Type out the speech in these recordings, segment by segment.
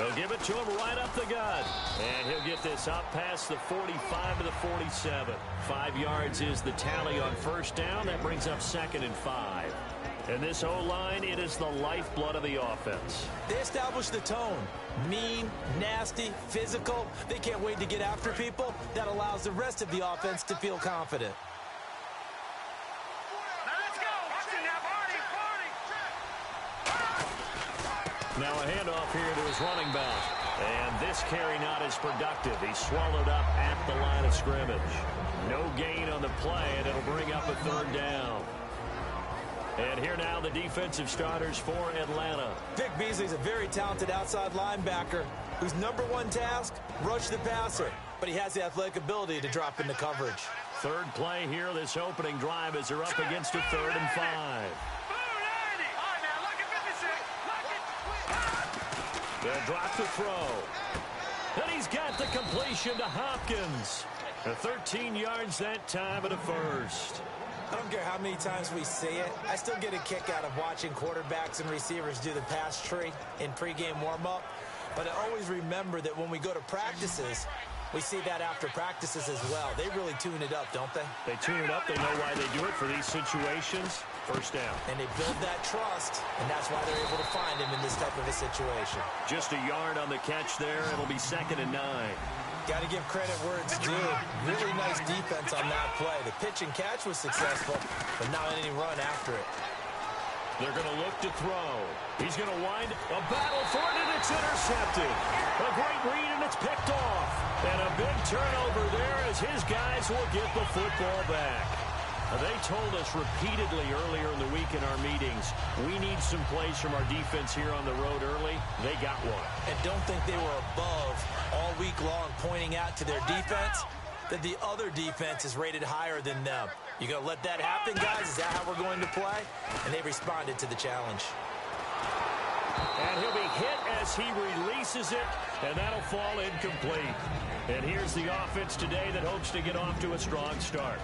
They'll give it to him right up the gut. And he'll get this up past the 45 to the 47. 5 yards is the tally on first down. That brings up 2nd and 5. And this O-line, it is the lifeblood of the offense. They establish the tone. Mean, nasty, physical. They can't wait to get after people. That allows the rest of the offense to feel confident. Now a handoff here to his running back. And this carry not as productive. He's swallowed up at the line of scrimmage. No gain on the play, and it'll bring up a 3rd down. And here now the defensive starters for Atlanta. Vic Beasley's a very talented outside linebacker whose #1 task, rush the passer. But he has the athletic ability to drop into coverage. 3rd play here, this opening drive as they're up against a 3rd and 5. They'll drop the throw. And he's got the completion to Hopkins. 13 yards that time at a 1st. I don't care how many times we see it. I still get a kick out of watching quarterbacks and receivers do the pass tree in pregame warm-up. But I always remember that when we go to practices, we see that after practices as well. They really tune it up, don't they? They tune it up. They know why they do it for these situations. 1st down. And they build that trust, and that's why they're able to find him in this type of a situation. Just a yard on the catch there. It'll be 2nd and 9. Got to give credit where it's due. Really nice defense on that play. The pitch and catch was successful, but not any run after it. They're going to look to throw. He's going to wind a battle for it, and it's intercepted. A great read, and it's picked off. And a big turnover there as his guys will get the football back. They told us repeatedly earlier in the week in our meetings, we need some plays from our defense here on the road early. They got one. And don't think they were above all week long pointing out to their defense that the other defense is rated higher than them. You going to let that happen, guys? Is that how we're going to play? And they responded to the challenge. And he'll be hit as he releases it, and that'll fall incomplete. And here's the offense today that hopes to get off to a strong start.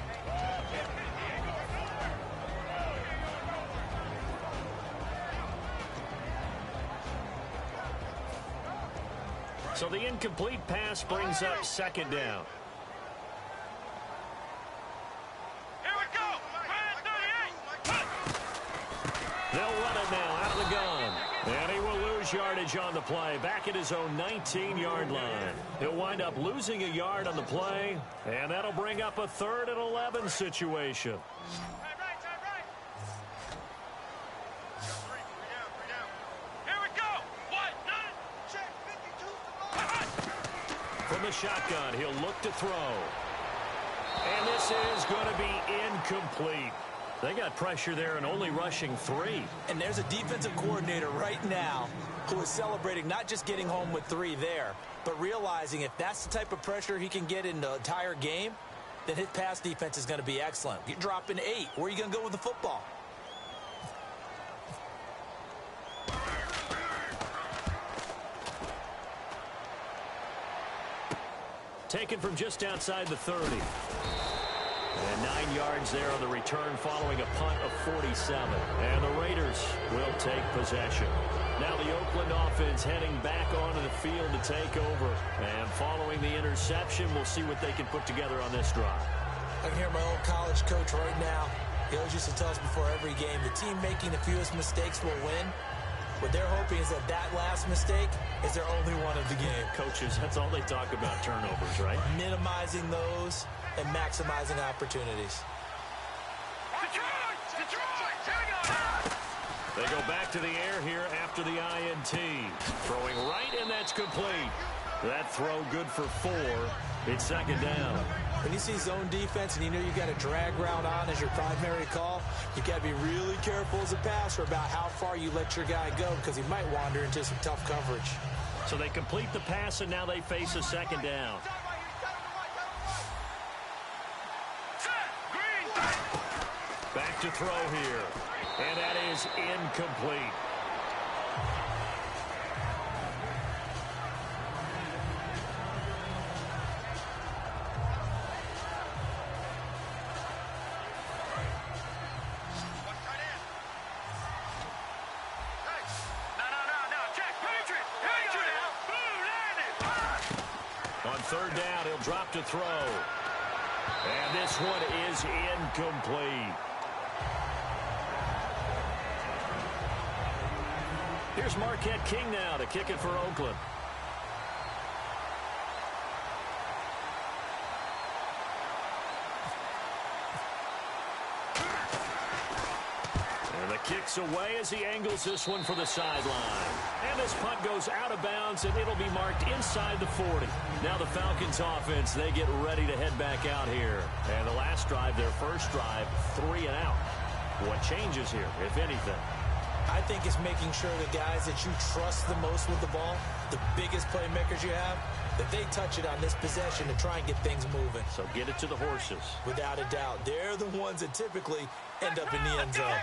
So the incomplete pass brings up 2nd down. Here we go. They'll run it now out of the gun. And he will lose yardage on the play. Back at his own 19-yard line. He'll wind up losing a yard on the play. And that'll bring up a 3rd and 11 situation. From the shotgun, he'll look to throw. And this is going to be incomplete. They got pressure there and only rushing 3. And there's a defensive coordinator right now who is celebrating not just getting home with 3 there, but realizing if that's the type of pressure he can get in the entire game, then his pass defense is going to be excellent. You're dropping 8. Where are you going to go with the football? Taken from just outside the 30. And 9 yards there on the return following a punt of 47. And the Raiders will take possession. Now the Oakland offense heading back onto the field to take over. And following the interception, we'll see what they can put together on this drive. I can hear my old college coach right now. He always used to tell us before every game, the team making the fewest mistakes will win. What they're hoping is that that last mistake is their only one of the game. Coaches, that's all they talk about, turnovers, right? Minimizing those and maximizing opportunities. They go back to the air here after the INT. Throwing right, and that's complete. That throw good for 4. It's 2nd down. When you see zone defense and you know you got a drag route on as your primary call, you got to be really careful as a passer about how far you let your guy go because he might wander into some tough coverage. So they complete the pass, and now they face a 2nd down. Back to throw here. And that is incomplete. third down. He'll drop to throw. And this one is incomplete. Here's Marquette King now to kick it for Oakland. And the kick's away as he angles this one for the sideline. And this punt goes out of bounds, and it'll be marked inside the 40. Now the Falcons offense, they get ready to head back out here. And the last drive, their first drive, 3 and out. What changes here, if anything? I think it's making sure the guys that you trust the most with the ball, the biggest playmakers you have, that they touch it on this possession to try and get things moving. So get it to the horses. Without a doubt. They're the ones that typically end up in the end zone.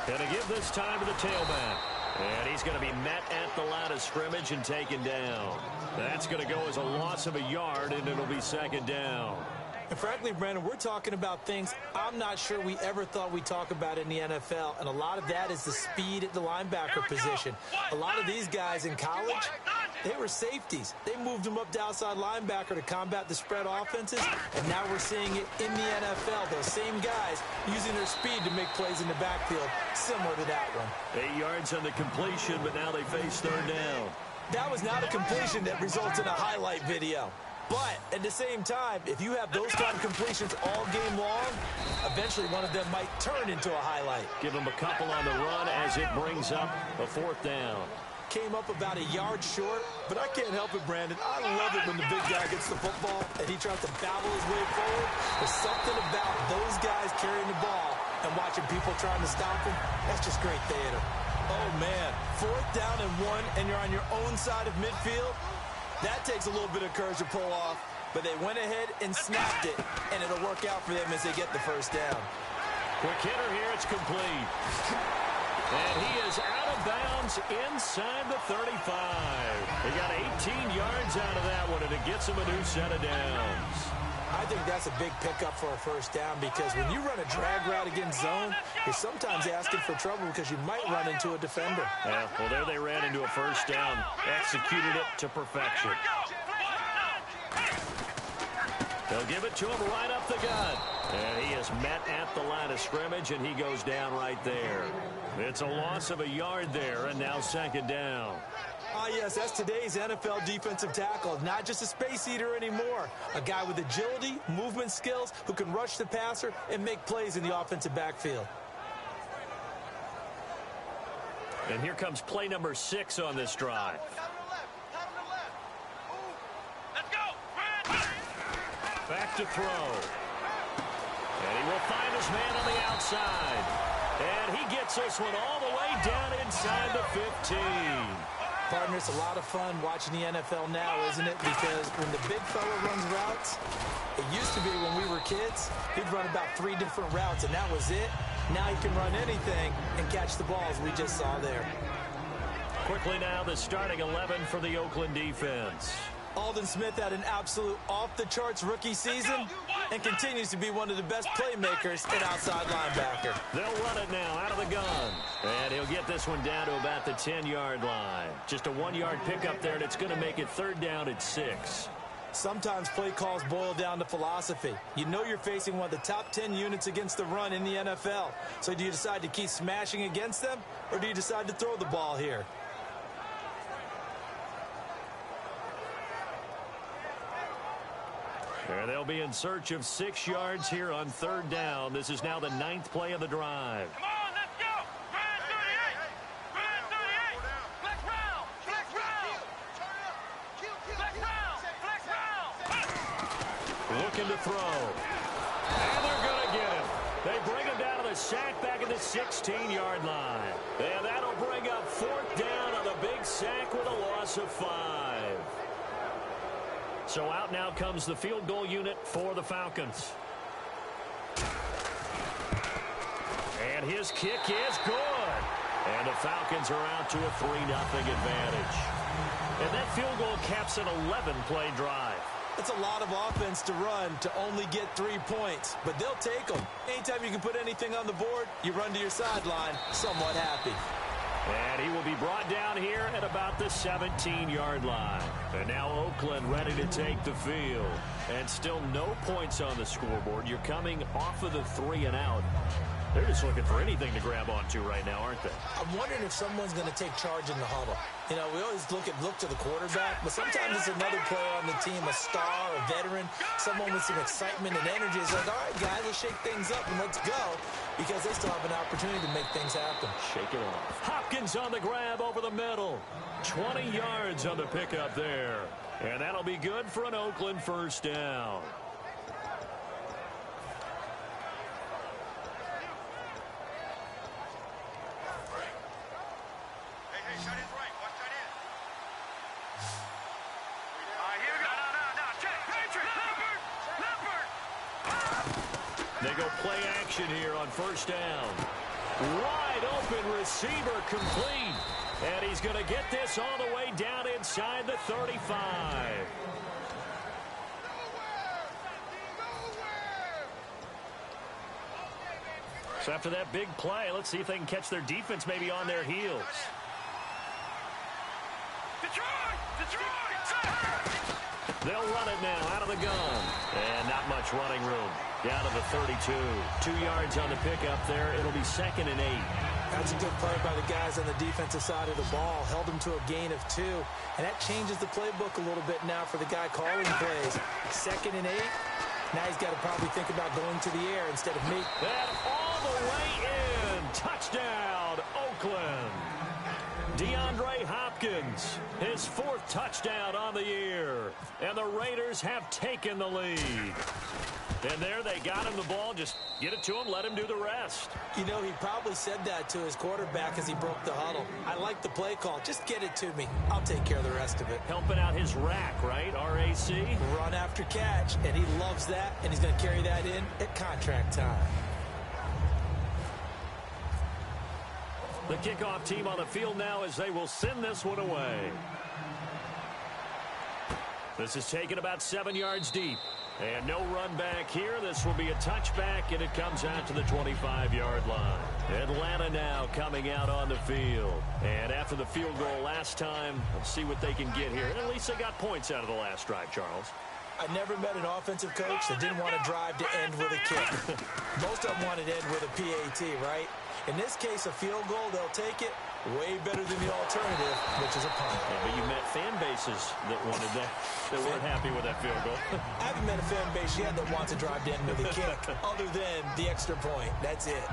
Going to give this time to the tailback. And he's going to be met at the line of scrimmage and taken down. That's going to go as a loss of a yard, and it'll be second down. And frankly, Brandon, we're talking about things I'm not sure we ever thought we'd talk about in the NFL, and a lot of that is the speed at the linebacker position. A lot of these guys in college, they were safeties. They moved them up to outside linebacker to combat the spread offenses, and now we're seeing it in the NFL. Those same guys using their speed to make plays in the backfield, similar to that one. 8 yards on the completion, but now they face third down. That was not a completion that results in a highlight video. But at the same time, if you have those kind of completions all game long, eventually one of them might turn into a highlight. Give them a couple on the run as it brings up a fourth down. Came up about a yard short, but I can't help it, Brandon. I love it when the big guy gets the football and he tries to babble his way forward. There's something about those guys carrying the ball and watching people trying to stop him. That's just great theater. Oh, man. 4th down and 1, and you're on your own side of midfield. That takes a little bit of courage to pull off, but they went ahead and snapped it, and it'll work out for them as they get the first down. Quick hitter here, it's complete. And he is out of bounds inside the 35. They got 18 yards out of that one, and it gets him a new set of downs. I think that's a big pickup for a first down because when you run a drag route against zone, you're sometimes asking for trouble because you might run into a defender. Yeah, well, there they ran into a first down. Executed it to perfection. They'll give it to him right up the gut. And he is met at the line of scrimmage, and he goes down right there. It's a loss of a yard there, and now second down. Ah, yes, that's today's NFL defensive tackle. Not just a space eater anymore. A guy with agility, movement skills, who can rush the passer and make plays in the offensive backfield. And here comes play number 6 on this drive. Back to throw. And he will find his man on the outside. And he gets this one all the way down inside the 15. Partner, it's a lot of fun watching the NFL now, isn't it? Because when the big fella runs routes, it used to be when we were kids, he'd run about 3 different routes, and that was it. Now he can run anything and catch the balls we just saw there. Quickly now, the starting 11 for the Oakland defense. Aldon Smith had an absolute off-the-charts rookie season and continues to be one of the best playmakers at outside linebacker. They'll run it now out of the gun. And he'll get this one down to about the 10-yard line. Just a 1-yard pickup there, and it's going to make it third down at 6. Sometimes play calls boil down to philosophy. You know you're facing one of the top 10 units against the run in the NFL. So do you decide to keep smashing against them, or do you decide to throw the ball here? And they'll be in search of 6 yards here on third down. This is now the 9th play of the drive. Come on, let's go. Grand 38. Grand 38. Flex round. Flex round. Flex round. Flex round. Looking to throw. And they're going to get him. They bring him down to the sack back at the 16-yard line. And that'll bring up 4th down on the big sack with a loss of 5. So out now comes the field goal unit for the Falcons. And his kick is good. And the Falcons are out to a 3-0 advantage. And that field goal caps an 11-play drive. It's a lot of offense to run to only get 3 points, but they'll take them. Anytime you can put anything on the board, you run to your sideline somewhat happy. And he will be brought down here at about the 17-yard line. And now Oakland ready to take the field. And still no points on the scoreboard. You're coming off of the 3-and-out. They're just looking for anything to grab onto right now, aren't they? I'm wondering if someone's going to take charge in the huddle. You know, we always look to the quarterback, but sometimes it's another player on the team, a star, a veteran, someone with some excitement and energy. It's like, all right, guys, let's shake things up and let's go, because they still have an opportunity to make things happen. Shake it off. Hopkins on the grab over the middle. 20 yards on the pickup there. And that'll be good for an Oakland first down. They go play action here on first down. Wide open receiver complete. And he's going to get this all the way down inside the 35. So after that big play, let's see if they can catch their defense maybe on their heels. They'll run it now out of the gun. And not much running room. Down to the 32. 2 yards on the pickup there. It'll be 2nd and 8. That's a good play by the guys on the defensive side of the ball. Held them to a gain of 2. And that changes the playbook a little bit now for the guy calling plays. 2nd and 8. Now he's got to probably think about going to the air instead of me. And all the way in. Touchdown, Oakland. DeAndre Hopkins, his 4th touchdown on the year. And the Raiders have taken the lead. And there they got him the ball. Just get it to him, let him do the rest. You know, he probably said that to his quarterback as he broke the huddle. I like the play call. Just get it to me. I'll take care of the rest of it. Helping out his rack, right? RAC. Run after catch. And he loves that. And he's going to carry that in at contract time. The kickoff team on the field now as they will send this one away. This is taken about 7 yards deep. And no run back here. This will be a touchback, and it comes out to the 25-yard line. Atlanta now coming out on the field. And after the field goal last time, let's see what they can get here. And at least they got points out of the last drive, Charles. I never met an offensive coach that didn't want to drive to end with a kick. Most of them wanted to end with a PAT, right? In this case, a field goal, they'll take it. Way better than the alternative, which is a punt. Yeah, but you met fan bases that wanted that, that weren't happy with that field goal. I haven't met a fan base yet that wants to drive to end with a kick, other than the extra point. That's it.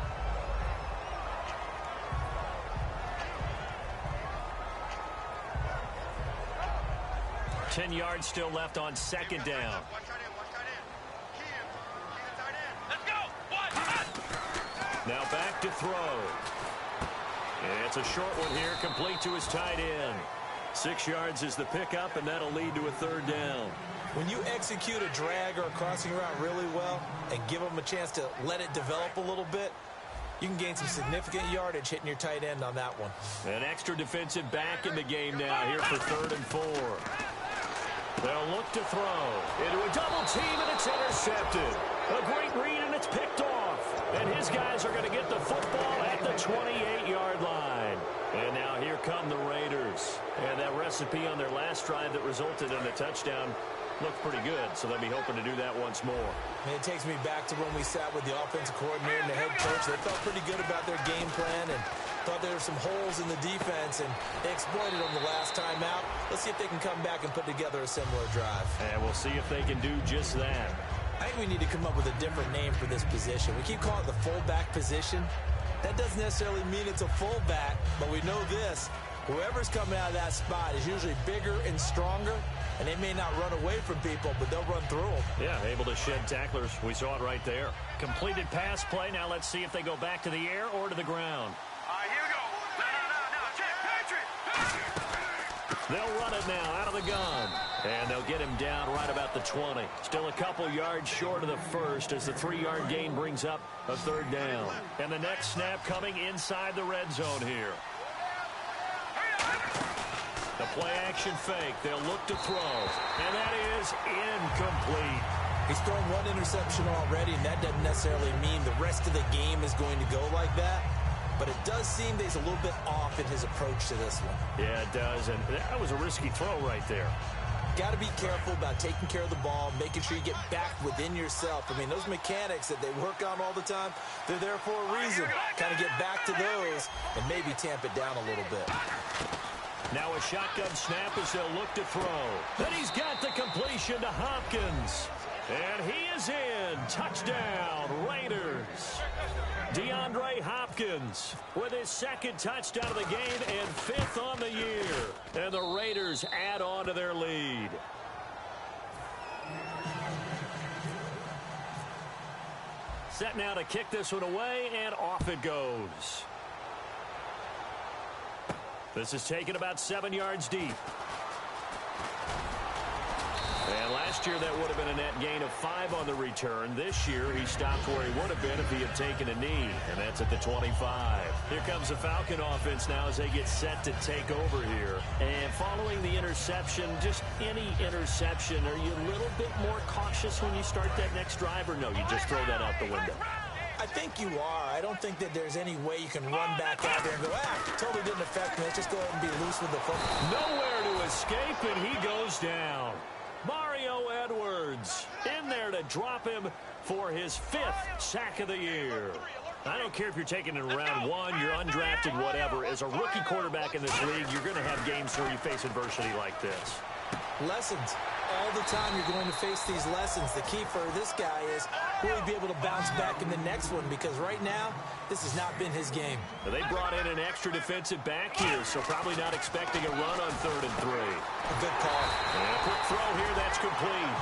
Ten yards still left on 2nd down. Let's go. Now back to throw. And it's a short one here, complete to his tight end. 6 yards is the pickup, and that'll lead to a 3rd down. When you execute a drag or a crossing route really well and give them a chance to let it develop a little bit, you can gain some significant yardage hitting your tight end on that one. An extra defensive back in the game now here for 3rd and 4. They'll look to throw into a double team, and it's intercepted. A great read, and it's picked off. And his guys are going to get the football at the 28-yard line. And now here come the Raiders. And that recipe on their last drive that resulted in a touchdown looked pretty good, so they'll be hoping to do that once more. It takes me back to when we sat with the offensive coordinator and the head coach. They felt pretty good about their game plan and thought there were some holes in the defense, and they exploited them the last time out. Let's see if they can come back and put together a similar drive. And we'll see if they can do just that. I think we need to come up with a different name for this position. We keep calling it the fullback position. That doesn't necessarily mean it's a fullback, but we know this. Whoever's coming out of that spot is usually bigger and stronger, and they may not run away from people, but they'll run through them. Yeah, able to shed tacklers. We saw it right there. Completed pass play. Now let's see if they go back to the air or to the ground. Here we go. No. Check. They'll run it now out of the gun. And they'll get him down right about the 20. Still a couple yards short of the first as the 3-yard gain brings up a 3rd down. And the next snap coming inside the red zone here. The play-action fake. They'll look to throw. And that is incomplete. He's thrown one interception already, and that doesn't necessarily mean the rest of the game is going to go like that. but it does seem that he's a little bit off in his approach to this one. Yeah, it does, and that was a risky throw right there. Got to be careful about taking care of the ball, making sure you get back within yourself. I mean, those mechanics that they work on all the time, they're there for a reason. Kind of get back to those and maybe tamp it down a little bit. Now a shotgun snap as they'll look to throw. Then he's got the completion to Hopkins. And he is in. Touchdown, Raiders. DeAndre Hopkins with his second touchdown of the game and 5th on the year. And the Raiders add on to their lead. Set now to kick this one away, and off it goes. This is taken about 7 yards deep. And last year, that would have been a net gain of 5 on the return. This year, he stopped where he would have been if he had taken a knee, and that's at the 25. Here comes the Falcon offense now as they get set to take over here. And following the interception, just any interception, are you a little bit more cautious when you start that next drive, or no, you just throw that out the window? I think you are. I don't think that there's any way you can run back out there and go, totally didn't affect me. Let's just go ahead and be loose with the football. Nowhere to escape, and he goes down. Mario Edwards in there to drop him for his 5th sack of the year. I don't care if you're taking it in round 1, you're undrafted, whatever. As a rookie quarterback in this league, you're going to have games where you face adversity like this. Lessons. All the time you're going to face these lessons. The key for this guy is will he be able to bounce back in the next one, because right now, this has not been his game. They brought in an extra defensive back here, so probably not expecting a run on 3rd and 3. A good call. And a quick throw here, that's complete.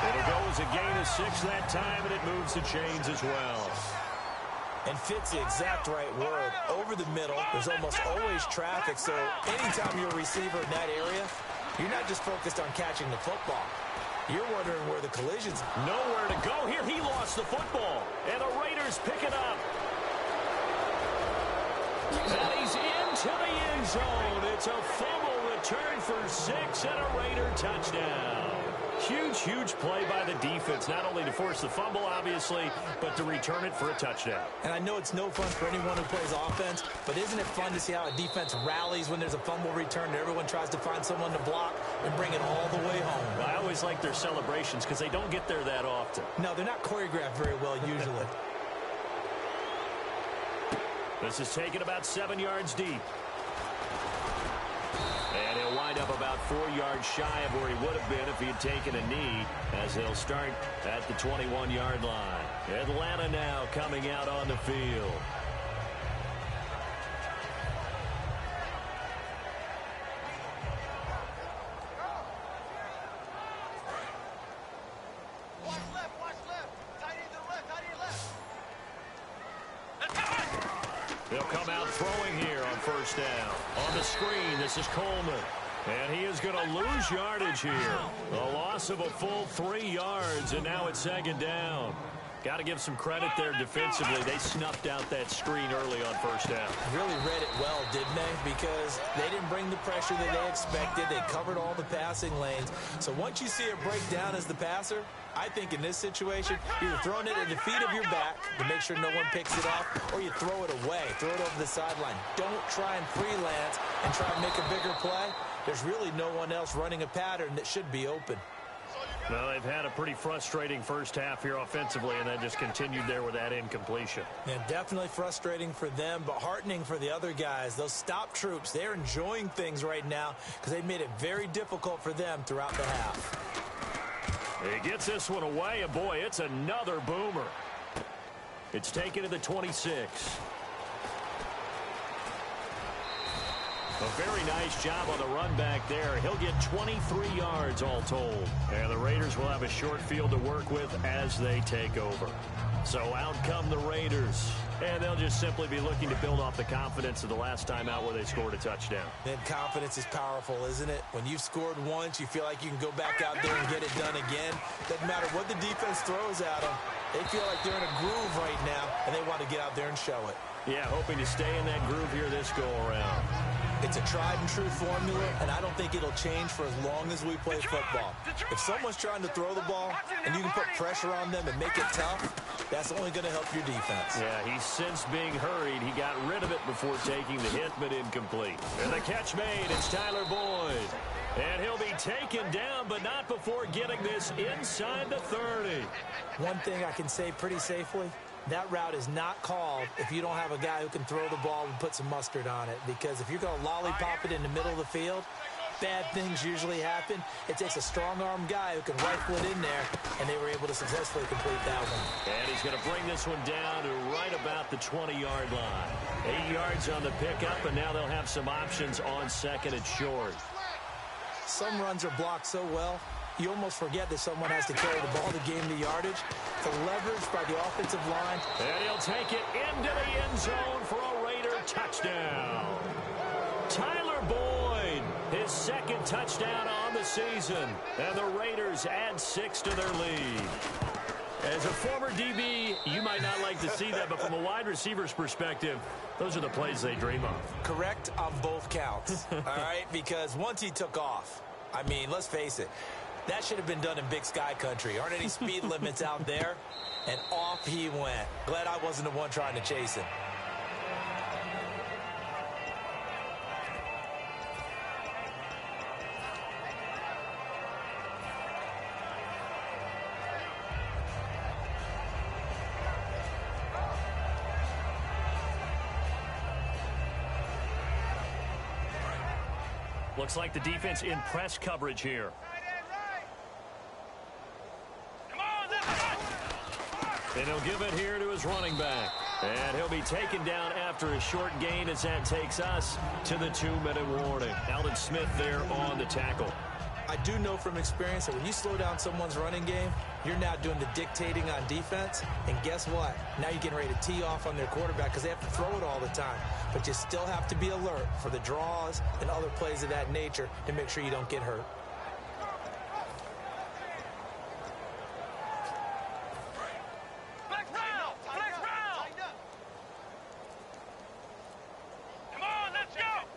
It'll go as a gain of 6 that time, and it moves the chains as well. And fits the exact right word. Over the middle, there's almost always traffic, so anytime you're a receiver in that area, you're not just focused on catching the football. You're wondering where the collision's. Nowhere to go here. He lost the football. And the Raiders pick it up. And he's into the end zone. It's a fumble return for 6 and a Raider touchdown. Huge play by the defense, not only to force the fumble, obviously, but to return it for a touchdown. And I know it's no fun for anyone who plays offense, but isn't it fun to see how a defense rallies when there's a fumble return and everyone tries to find someone to block and bring it all the way home? Well, I always like their celebrations because they don't get there that often. No, they're not choreographed very well usually. This is taken about 7 yards deep. And he'll wind up about 4 yards shy of where he would have been if he had taken a knee, as they'll start at the 21-yard line. Atlanta now coming out on the field. Watch left. Tight end to the left, tight end left. They'll come out throwing here on 1st down. On the screen, this is Coleman. And he is going to lose yardage here. A loss of a full 3 yards, and now it's 2nd down. Got to give some credit there defensively. They snuffed out that screen early on 1st down. Really read it well, didn't they? Because they didn't bring the pressure that they expected. They covered all the passing lanes. So once you see it break down as the passer, I think in this situation, you're throwing it at the feet of your back to make sure no one picks it off, or you throw it away, throw it over the sideline. Don't try and freelance and try and make a bigger play. There's really no one else running a pattern that should be open. Well, they've had a pretty frustrating first half here offensively, and then just continued there with that incompletion. Yeah, definitely frustrating for them, but heartening for the other guys. Those stop troops, they're enjoying things right now because they made it very difficult for them throughout the half. He gets this one away, and boy, it's another boomer. It's taken to the 26. A very nice job on the run back there. He'll get 23 yards all told. And the Raiders will have a short field to work with as they take over. So out come the Raiders. And they'll just simply be looking to build off the confidence of the last time out where they scored a touchdown. And confidence is powerful, isn't it? When you've scored once, you feel like you can go back out there and get it done again. Doesn't matter what the defense throws at them. They feel like they're in a groove right now, and they want to get out there and show it. Yeah, hoping to stay in that groove here this go-around. It's a tried-and-true formula, and I don't think it'll change for as long as we play football. If someone's trying to throw the ball and you can put pressure on them and make it tough, that's only going to help your defense. Yeah, he's since being hurried. He got rid of it before taking the hit, but incomplete. And the catch made. It's Tyler Boyd. And he'll be taken down, but not before getting this inside the 30. One thing I can say pretty safely, that route is not called if you don't have a guy who can throw the ball and put some mustard on it. Because if you're going to lollipop it in the middle of the field, bad things usually happen. It takes a strong-arm guy who can rifle it in there, and they were able to successfully complete that one. And he's going to bring this one down to right about the 20-yard line. 8 yards on the pickup, and now they'll have some options on second and short. Some runs are blocked so well, you almost forget that someone has to carry the ball to gain the yardage. The leverage by the offensive line. And he'll take it into the end zone for a Raider touchdown. Tyler Boyd, his second touchdown on the season. And the Raiders add 6 to their lead. As a former DB, you might not like to see that, but from a wide receiver's perspective, those are the plays they dream of. Correct on both counts, all right? Because once he took off, I mean, let's face it, that should have been done in Big Sky country. Aren't any speed limits out there? And off he went. Glad I wasn't the one trying to chase him. Looks like the defense in press coverage here. And he'll give it here to his running back. And he'll be taken down after a short gain as that takes us to the 2-minute warning. Alden Smith there on the tackle. I do know from experience that when you slow down someone's running game, you're now doing the dictating on defense. And guess what? Now you're getting ready to tee off on their quarterback because they have to throw it all the time. But you still have to be alert for the draws and other plays of that nature to make sure you don't get hurt.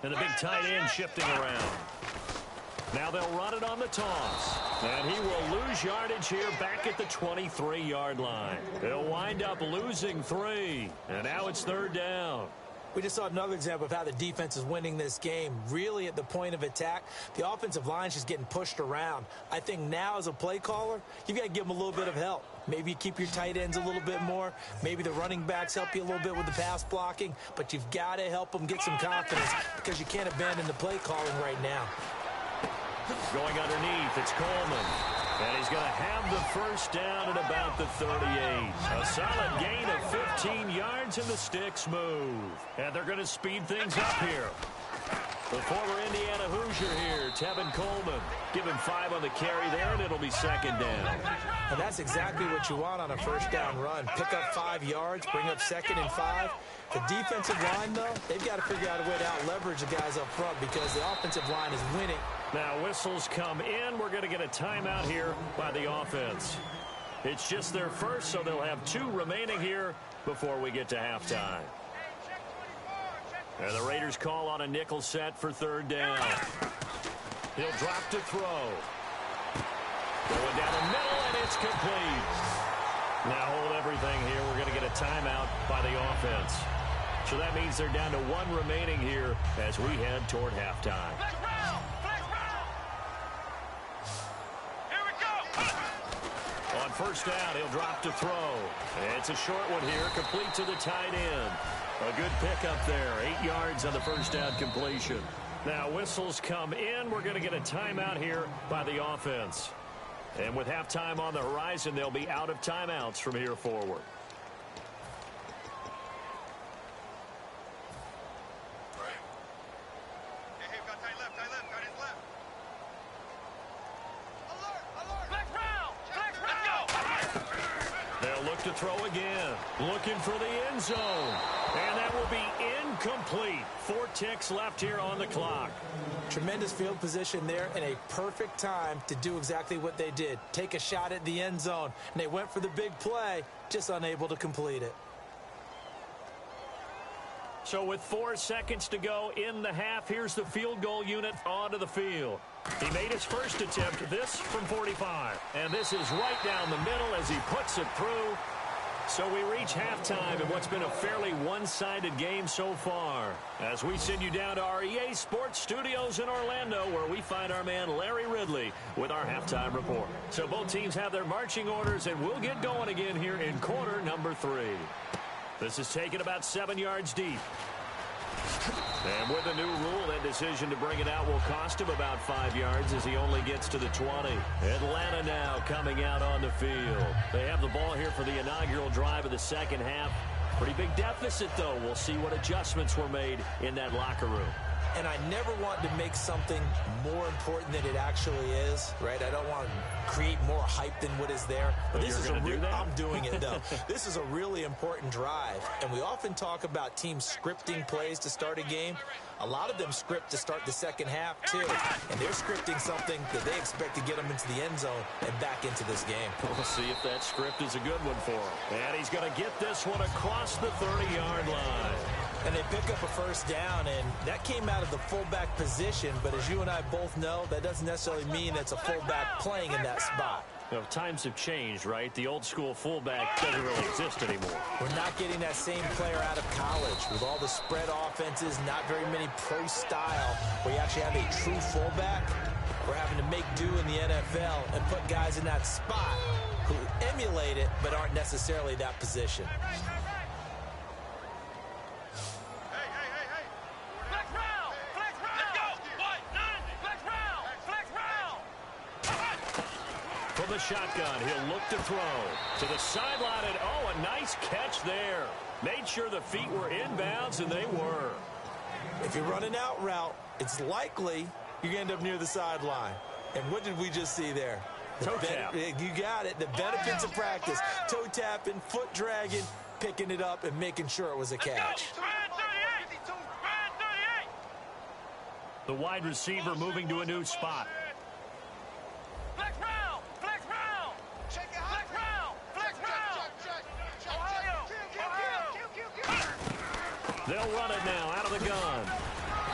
And the big tight end shifting around. Now they'll run it on the toss. And he will lose yardage here back at the 23-yard line. He'll wind up losing 3. And now it's 3rd down. We just saw another example of how the defense is winning this game. Really at the point of attack, the offensive line is just getting pushed around. I think now as a play caller, you've got to give them a little bit of help. Maybe you keep your tight ends a little bit more. Maybe the running backs help you a little bit with the pass blocking. But you've got to help them get some confidence because you can't abandon the play calling right now. Going underneath, it's Coleman. And he's going to have the first down at about the 38. A solid gain of 15 yards, and the sticks move. And they're going to speed things up here. The former Indiana Hoosier here, Tevin Coleman. Give him 5 on the carry there, and it'll be 2nd down. And that's exactly what you want on a first down run. Pick up 5 yards, bring up 2nd and 5. The defensive line, though, they've got to figure out a way to out-leverage the guys up front because the offensive line is winning. Now whistles come in. We're going to get a timeout here by the offense. It's just their first, so they'll have 2 remaining here before we get to halftime. And the Raiders call on a nickel set for 3rd down. He'll drop to throw. Going down the middle, and it's complete. Now hold everything here. We're going to get a timeout by the offense. So that means they're down to 1 remaining here as we head toward halftime. On first down, he'll drop to throw. It's a short one here, complete to the tight end. A good pickup there, 8 yards on the first down completion. Now whistles come in. We're going to get a timeout here by the offense. And with halftime on the horizon, they'll be out of timeouts from here forward. To throw again, looking for the end zone, and that will be incomplete. 4 ticks left here on the clock. Tremendous field position there and a perfect time to do exactly what they did. Take a shot at the end zone, and they went for the big play, just unable to complete it. So with 4 seconds to go in the half, here's the field goal unit onto the field. He made his first attempt, this from 45. And this is right down the middle as he puts it through. So we reach halftime in what's been a fairly one-sided game so far. As we send you down to our EA Sports Studios in Orlando, where we find our man Larry Ridley with our halftime report. So both teams have their marching orders, and we'll get going again here in quarter number 3. This is taken about 7 yards deep. And with the new rule, that decision to bring it out will cost him about 5 yards as he only gets to the 20. Atlanta now coming out on the field. They have the ball here for the inaugural drive of the second half. Pretty big deficit, though. We'll see what adjustments were made in that locker room. And I never want to make something more important than it actually is, right? I don't want to create more hype than what is there. But this is I'm doing it, though. This is a really important drive. And we often talk about teams scripting plays to start a game. A lot of them script to start the second half, too. And they're scripting something that they expect to get them into the end zone and back into this game. We'll see if that script is a good one for him. And he's going to get this one across the 30-yard line. And they pick up a first down, and that came out of the fullback position. But as you and I both know, that doesn't necessarily mean it's a fullback playing in that spot. Well, times have changed, right? The old school fullback doesn't really exist anymore. We're not getting that same player out of college. With all the spread offenses, not very many pro style, where you actually have a true fullback. We're having to make do in the NFL and put guys in that spot who emulate it but aren't necessarily that position. From the shotgun, he'll look to throw to the sideline, and oh, a nice catch there. Made sure the feet were inbounds, and they were. If you're running out route, it's likely you're going to end up near the sideline. And what did we just see there? Toe tap. You got it. The benefits of practice. Toe tapping, foot dragging, picking it up, and making sure it was a catch. The wide receiver moving to a new spot. They'll run it now out of the gun.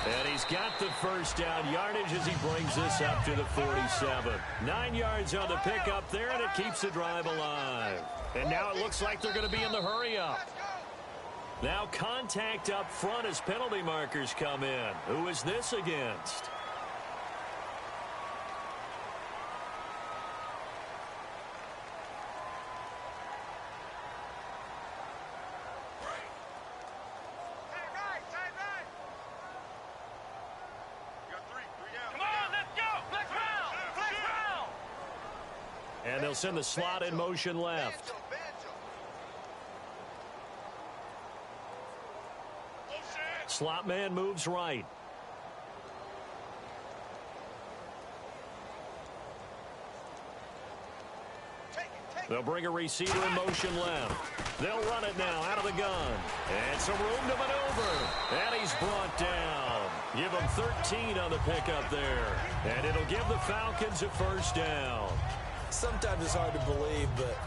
And he's got the first down yardage as he brings this up to the 47. 9 yards on the pickup there, and it keeps the drive alive. And now it looks like they're going to be in the hurry-up. Now contact up front as penalty markers come in. Who is this against? And they'll send the slot in motion left. Slot man moves right. They'll bring a receiver in motion left. They'll run it now out of the gun. And some room to maneuver. And he's brought down. Give him 13 on the pickup there. And it'll give the Falcons a first down. Sometimes it's hard to believe, but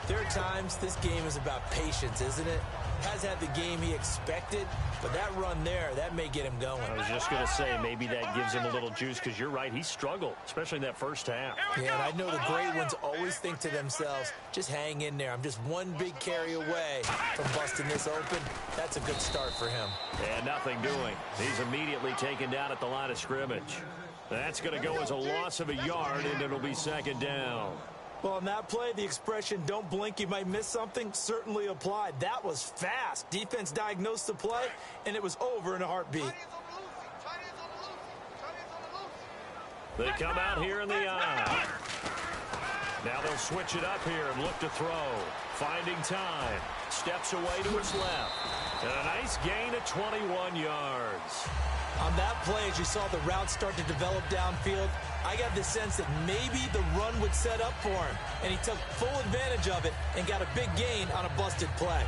there are times this game is about patience, isn't it? Has had the game he expected, but that run there, that may get him going. I was just going to say, maybe that gives him a little juice, because you're right, he struggled, especially in that first half. Yeah, and I know the great ones always think to themselves, just hang in there. I'm just one big carry away from busting this open. That's a good start for him. And nothing doing. He's immediately taken down at the line of scrimmage. That's going to go as a loss of a yard, and it'll be second down. Well, on that play, the expression, don't blink, you might miss something, certainly applied. That was fast. Defense diagnosed the play, and it was over in a heartbeat. They come out here in the eye. Now they'll switch it up here and look to throw. Finding time. Steps away to his left. And a nice gain of 21 yards. On that play, as you saw the route start to develop downfield, I got the sense that maybe the run would set up for him. And he took full advantage of it and got a big gain on a busted play.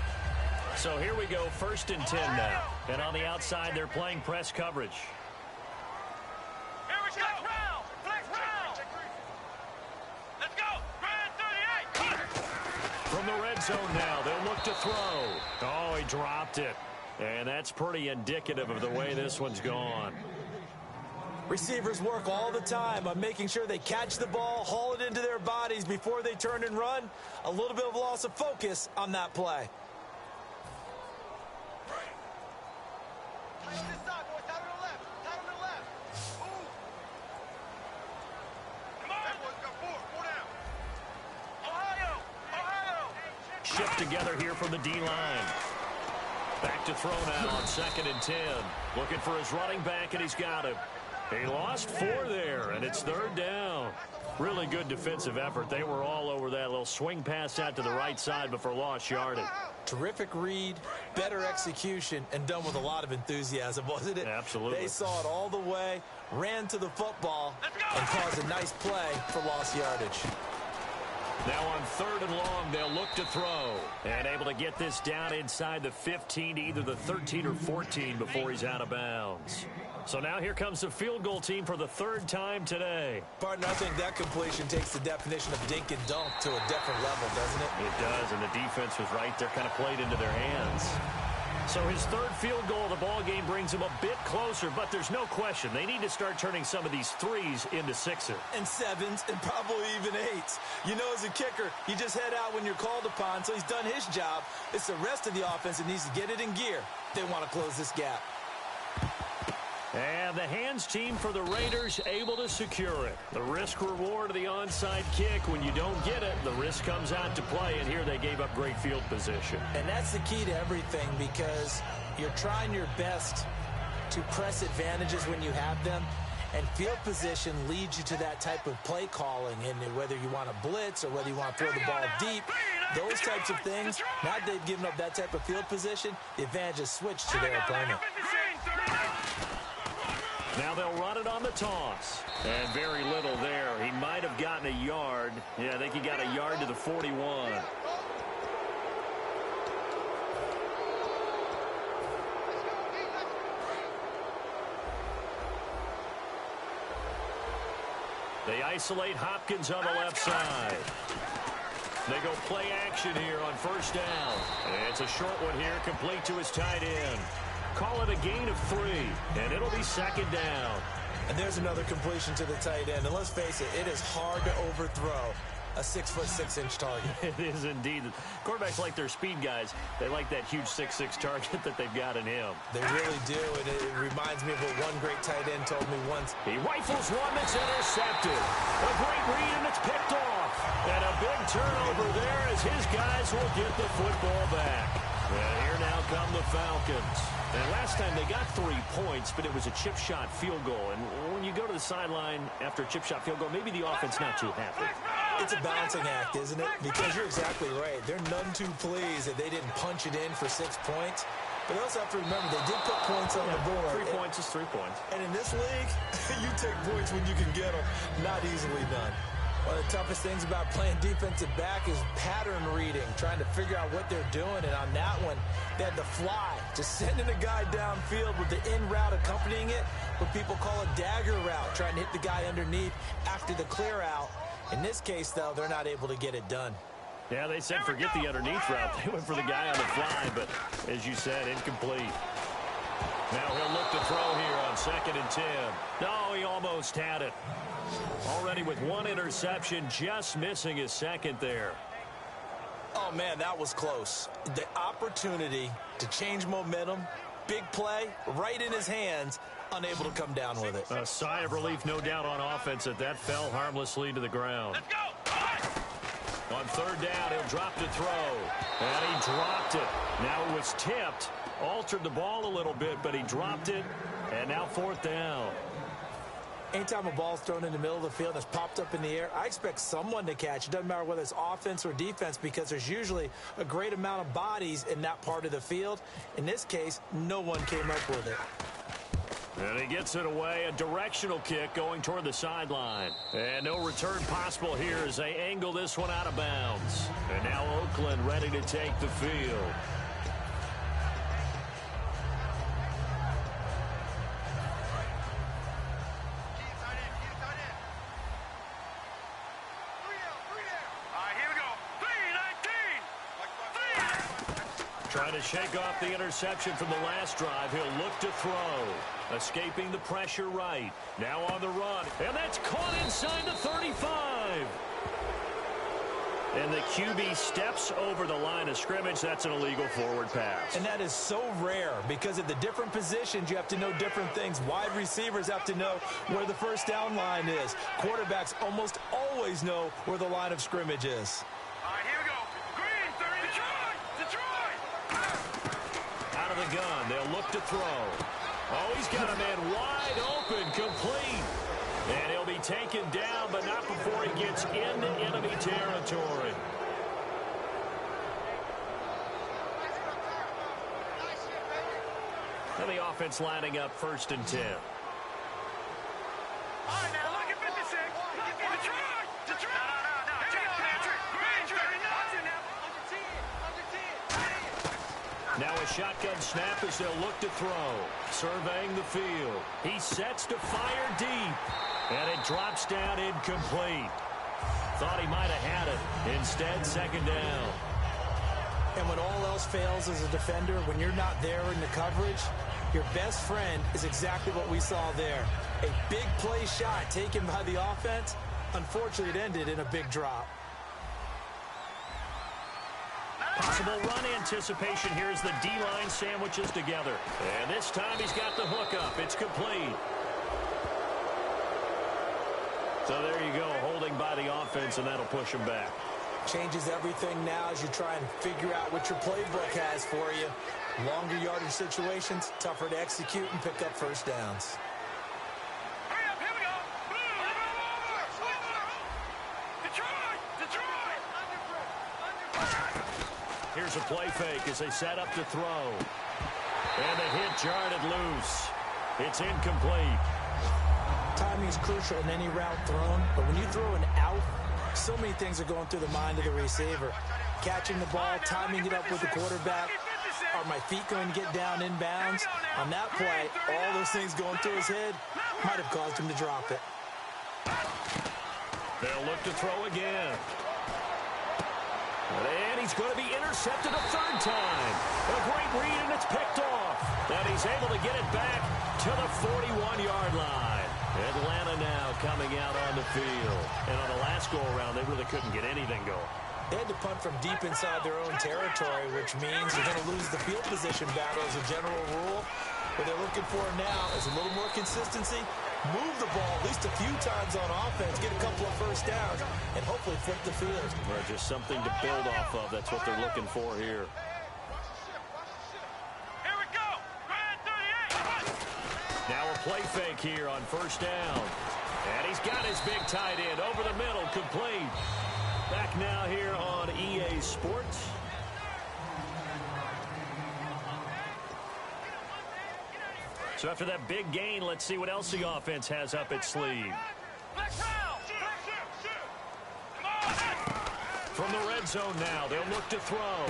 So here we go, 1st and 10 now. And on the outside, they're playing press coverage. Here we go. Flex round. Let's go. Grand 38. From the red zone now, they'll look to throw. Oh, he dropped it. And that's pretty indicative of the way this one's gone. Receivers work all the time on making sure they catch the ball, haul it into their bodies before they turn and run. A little bit of loss of focus on that play. Tight on this side, boys. Tight on the left. Tight on the left. Move. Come on. That boy's got four. 4 down. Ohio. Ohio. Shift together here from the D-line. Back to throw now on 2nd and 10. Looking for his running back, and he's got him. He lost 4 there, and it's 3rd down. Really good defensive effort. They were all over that little swing pass out to the right side before lost yardage. Terrific read, better execution, and done with a lot of enthusiasm, wasn't it? Absolutely. They saw it all the way, ran to the football, and caused a nice play for lost yardage. Now on 3rd and long, they'll look to throw. And able to get this down inside the 15, either the 13 or 14 before he's out of bounds. So now here comes the field goal team for the 3rd time today. Partner, I think that completion takes the definition of dink and dunk to a different level, doesn't it? It does, and the defense was right there, kind of played into their hands. So his 3rd field goal of the ball game brings him a bit closer, but there's no question they need to start turning some of these 3s into 6s. And 7s, and probably even 8s. You know, as a kicker, you just head out when you're called upon, so he's done his job. It's the rest of the offense that needs to get it in gear. They want to close this gap. And the hands team for the Raiders able to secure it. The risk-reward of the onside kick. When you don't get it, the risk comes out to play, and here they gave up great field position. And that's the key to everything, because you're trying your best to press advantages when you have them, and field position leads you to that type of play calling, and whether you want to blitz or whether you want to throw the ball deep, those types of things, now that they've given up that type of field position, the advantage is switched to their opponent. Now they'll run it on the toss. And very little there. He might have gotten a yard. Yeah, I think he got a yard to the 41. They isolate Hopkins on the left side. They go play action here on 1st down. And it's a short one here, complete to his tight end. Call it a gain of 3, and it'll be 2nd down. And there's another completion to the tight end. And let's face it, it is hard to overthrow a 6'6" target. It is indeed. Quarterbacks like their speed guys. They like that huge 6'6" target that they've got in him. They really do, and it reminds me of what one great tight end told me once. He rifles one that's intercepted. A great read, and it's picked off. And a big turnover there as his guys will get the football back. And here now come the Falcons. And last time they got 3 points, but it was a chip shot field goal. And when you go to the sideline after a chip shot field goal, maybe the offense not too happy. It's a balancing act, isn't it? Because you're exactly right. They're none too pleased that they didn't punch it in for 6 points. But they also have to remember they did put points on the board. 3 points is 3 points. And in this league, you take points when you can get them. Not easily done. One of the toughest things about playing defensive back is pattern reading, trying to figure out what they're doing. And on that one, they had the fly, just sending a guy downfield with the in route accompanying it, what people call a dagger route, trying to hit the guy underneath after the clear out. In this case, though, they're not able to get it done. Yeah, they said forget the underneath route. They went for the guy on the fly, but as you said, incomplete. Now he'll look to throw here on 2nd and 10. No, he almost had it. Already with 1 interception, just missing his 2nd there. Oh, man, that was close. The opportunity to change momentum, big play, right in his hands, unable to come down with it. A sigh of relief, no doubt, on offense that fell harmlessly to the ground. Let's go. On 3rd down, he'll drop to throw. And he dropped it. Now it was tipped. Altered the ball a little bit, but he dropped it. And now 4th down. Anytime a ball's thrown in the middle of the field and it's popped up in the air, I expect someone to catch. It doesn't matter whether it's offense or defense, because there's usually a great amount of bodies in that part of the field. In this case, no one came up with it. And he gets it away, a directional kick going toward the sideline. And no return possible here as they angle this one out of bounds. And now Oakland ready to take the field. Trying to shake off the interception from the last drive. He'll look to throw. Escaping the pressure right. Now on the run. And that's caught inside the 35. And the QB steps over the line of scrimmage. That's an illegal forward pass. And that is so rare because at the different positions, you have to know different things. Wide receivers have to know where the first down line is. Quarterbacks almost always know where the line of scrimmage is. All right, here we go. Green, 30. Detroit. Out of the gun. They'll look to throw. Oh, he's got a man wide open, complete. And he'll be taken down, but not before he gets into enemy territory. And the offense lining up 1st and 10. All right, now look at 56. Detroit. No. Here we go, Patrick. Green, 39. Now a shotgun snap as they'll look to throw. Surveying the field. He sets to fire deep. And it drops down incomplete. Thought he might have had it. Instead, 2nd down. And when all else fails as a defender, when you're not there in the coverage, your best friend is exactly what we saw there. A big play shot taken by the offense. Unfortunately, it ended in a big drop. Possible run anticipation here as the D-line sandwiches together. And this time he's got the hook up. It's complete. So there you go, holding by the offense, and that'll push him back. Changes everything now as you try and figure out what your playbook has for you. Longer yardage situations, tougher to execute and pick up first downs. Hurry up, here we go. Detroit. Here's a play fake as they set up to throw. And the hit jarred loose. It's incomplete. Timing is crucial in any route thrown, but when you throw an out, so many things are going through the mind of the receiver. Catching the ball, timing it up with the quarterback. Are my feet going to get down inbounds? On that play, all those things going through his head might have caused him to drop it. They'll look to throw again. And he's going to be intercepted a 3rd time. A great read, and it's picked off. And he's able to get it back to the 41-yard line. Atlanta now coming out on the field. And on the last go-around, they really couldn't get anything going. They had to punt from deep inside their own territory, which means you're going to lose the field position battle as a general rule. What they're looking for now is a little more consistency, move the ball at least a few times on offense, get a couple of first downs, and hopefully flip the field. Or just something to build off of. That's what they're looking for here. Here we go. Grand 38. Now a play fake here on 1st down. And he's got his big tight end over the middle, complete. Back now here on EA Sports. So after that big gain, let's see what else the offense has up its sleeve. From the red zone now, they'll look to throw.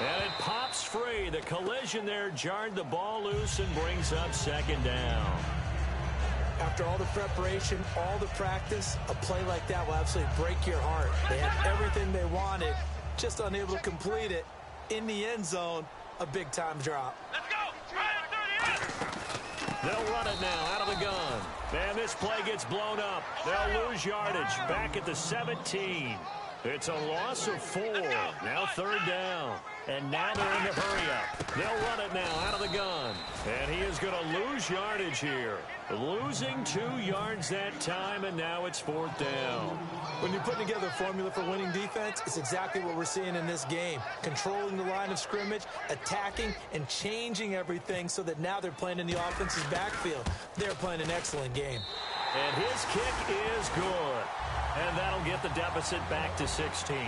And it pops free. The collision there jarred the ball loose and brings up 2nd down. After all the preparation, all the practice, a play like that will absolutely break your heart. They had everything they wanted, just unable to complete it. In the end zone, a big-time drop. Let's go. They'll run it now out of the gun. And this play gets blown up. They'll lose yardage back at the 17. It's a loss of 4. Now 3rd down. And now they're in the hurry-up. They'll run it now out of the gun. And he is going to lose yardage here. Losing 2 yards that time, and now it's 4th down. When you're putting together a formula for winning defense, it's exactly what we're seeing in this game. Controlling the line of scrimmage, attacking, and changing everything so that now they're playing in the offense's backfield. They're playing an excellent game. And his kick is good. And that'll get the deficit back to 16.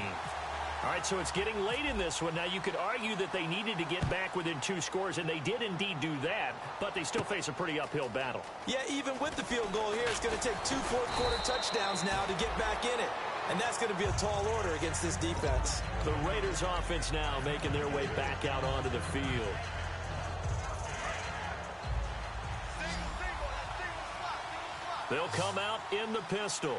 All right, so it's getting late in this one. Now, you could argue that they needed to get back within 2 scores, and they did indeed do that, but they still face a pretty uphill battle. Yeah, even with the field goal here, it's going to take 2 fourth-quarter touchdowns now to get back in it. And that's going to be a tall order against this defense. The Raiders offense now making their way back out onto the field. They'll come out in the pistol.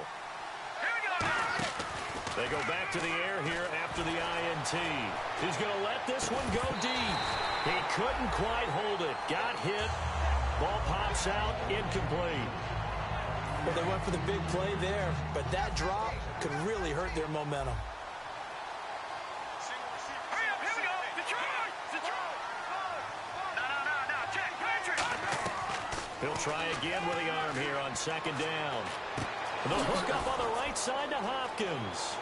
They go back to the air here after the INT. He's going to let this one go deep. He couldn't quite hold it. Got hit. Ball pops out, incomplete. Well, they went for the big play there, but that drop could really hurt their momentum. Hurry up, here we go. Detroit! No, check, Patrick! He'll try again with the arm here on second down. The hook up on the right side to Hopkins.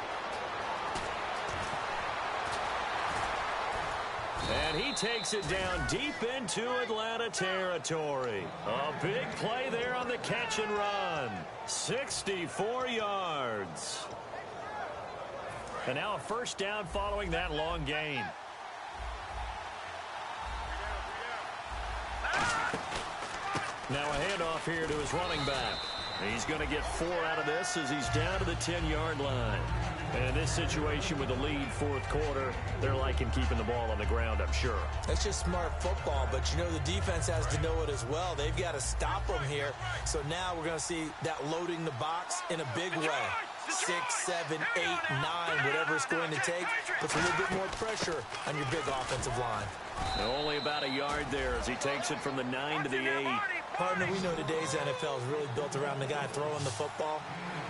And he takes it down deep into Atlanta territory. A big play there on the catch and run. 64 yards. And now a first down following that long gain. Now a handoff here to his running back. He's going to get 4 out of this as he's down to the 10-yard line. And in this situation with the lead fourth quarter, they're liking keeping the ball on the ground, I'm sure. That's just smart football, but you know the defense has to know it as well. They've got to stop them here. So now we're going to see that loading the box in a big way. 6, 7, 8, 9, whatever it's going to take, puts a little bit more pressure on your big offensive line. Only about a yard there as he takes it from the 9 to the 8. Partner, we know today's NFL is really built around the guy throwing the football.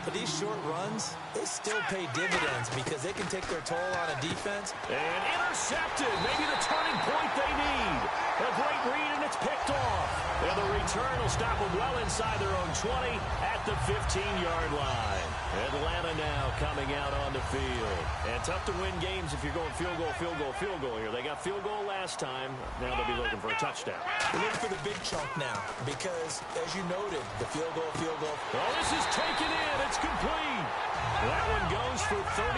But these short runs, they still pay dividends because they can take their toll on a defense. And intercepted. Maybe the turning point they need. A great read, and it's picked off. And the return will stop them well inside their own 20 at the 15-yard line. Atlanta now coming out on the field. And tough to win games if you're going field goal here. They got field goal last time. Now they'll be looking for a touchdown. They're looking for the big chunk now because, as you noted, the field goal. Oh, this is taken in. It's complete. That one goes for 34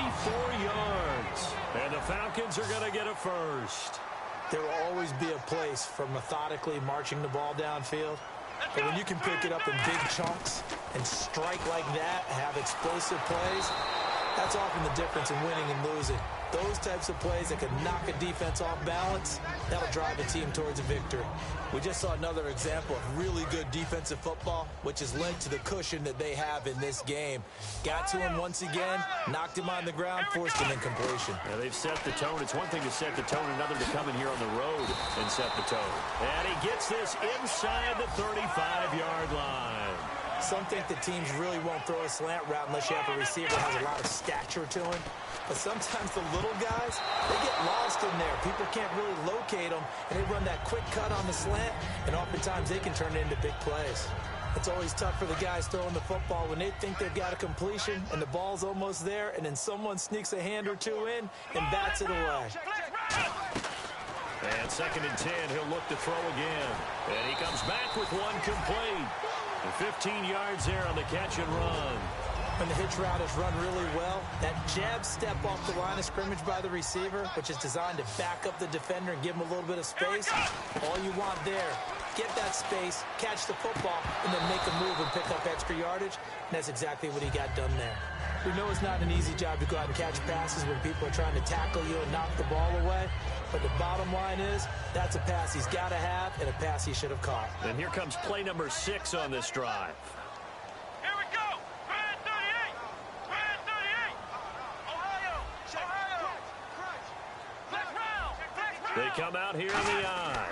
yards. And the Falcons are going to get a first. There will always be a place for methodically marching the ball downfield. But when you can pick it up in big chunks and strike like that, have explosive plays, that's often the difference in winning and losing. Those types of plays that can knock a defense off balance, that'll drive a team towards a victory. We just saw another example of really good defensive football, which has led to the cushion that they have in this game. Got to him once again, knocked him on the ground, forced him incompletion. Yeah, they've set the tone. It's one thing to set the tone, another to come in here on the road and set the tone. And he gets this inside the 35-yard line. Some think that teams really won't throw a slant route unless you have a receiver that has a lot of stature to him. But sometimes the little guys, they get lost in there. People can't really locate them, and they run that quick cut on the slant, and oftentimes they can turn it into big plays. It's always tough for the guys throwing the football when they think they've got a completion, and the ball's almost there, and then someone sneaks a hand or two in and bats it away. And 2nd and 10, he'll look to throw again. And he comes back with one complete. And 15 yards there on the catch and run. When the hitch route is run really well, that jab step off the line of scrimmage by the receiver, which is designed to back up the defender and give him a little bit of space, all you want there, get that space, catch the football, and then make a move and pick up extra yardage. And that's exactly what he got done there. We know it's not an easy job to go out and catch passes when people are trying to tackle you and knock the ball away. But the bottom line is, that's a pass he's got to have and a pass he should have caught. And here comes play number 6 on this drive. Here we go. Red 38. Red 38. Ohio. Flex round. They come out here in the eye.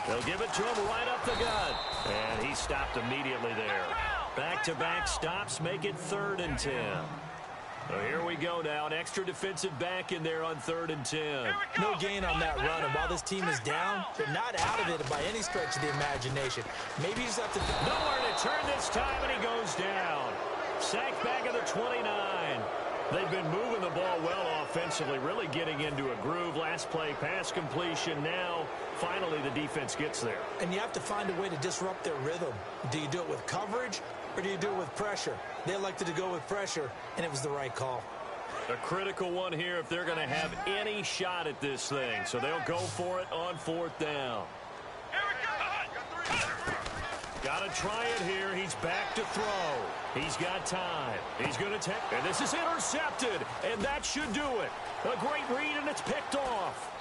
They'll give it to him right up the gut. And he stopped immediately there. Back-to-back stops make it 3rd and 10. So here we go now. An extra defensive back in there on 3rd and 10. No gain on that run. And while this team is down, they're not out of it by any stretch of the imagination. Maybe you just have to... Nowhere to turn this time, and he goes down. Sacked back at the 29. They've been moving the ball well offensively, really getting into a groove. Last play, pass completion. Now, finally, the defense gets there. And you have to find a way to disrupt their rhythm. Do you do it with coverage, or do you do it with pressure? They elected to go with pressure, and it was the right call. A critical one here if they're going to have any shot at this thing. So they'll go for it on 4th down. Got to try it here. He's back to throw. He's got time. He's going to take... And this is intercepted. And that should do it. A great read, and it's picked off.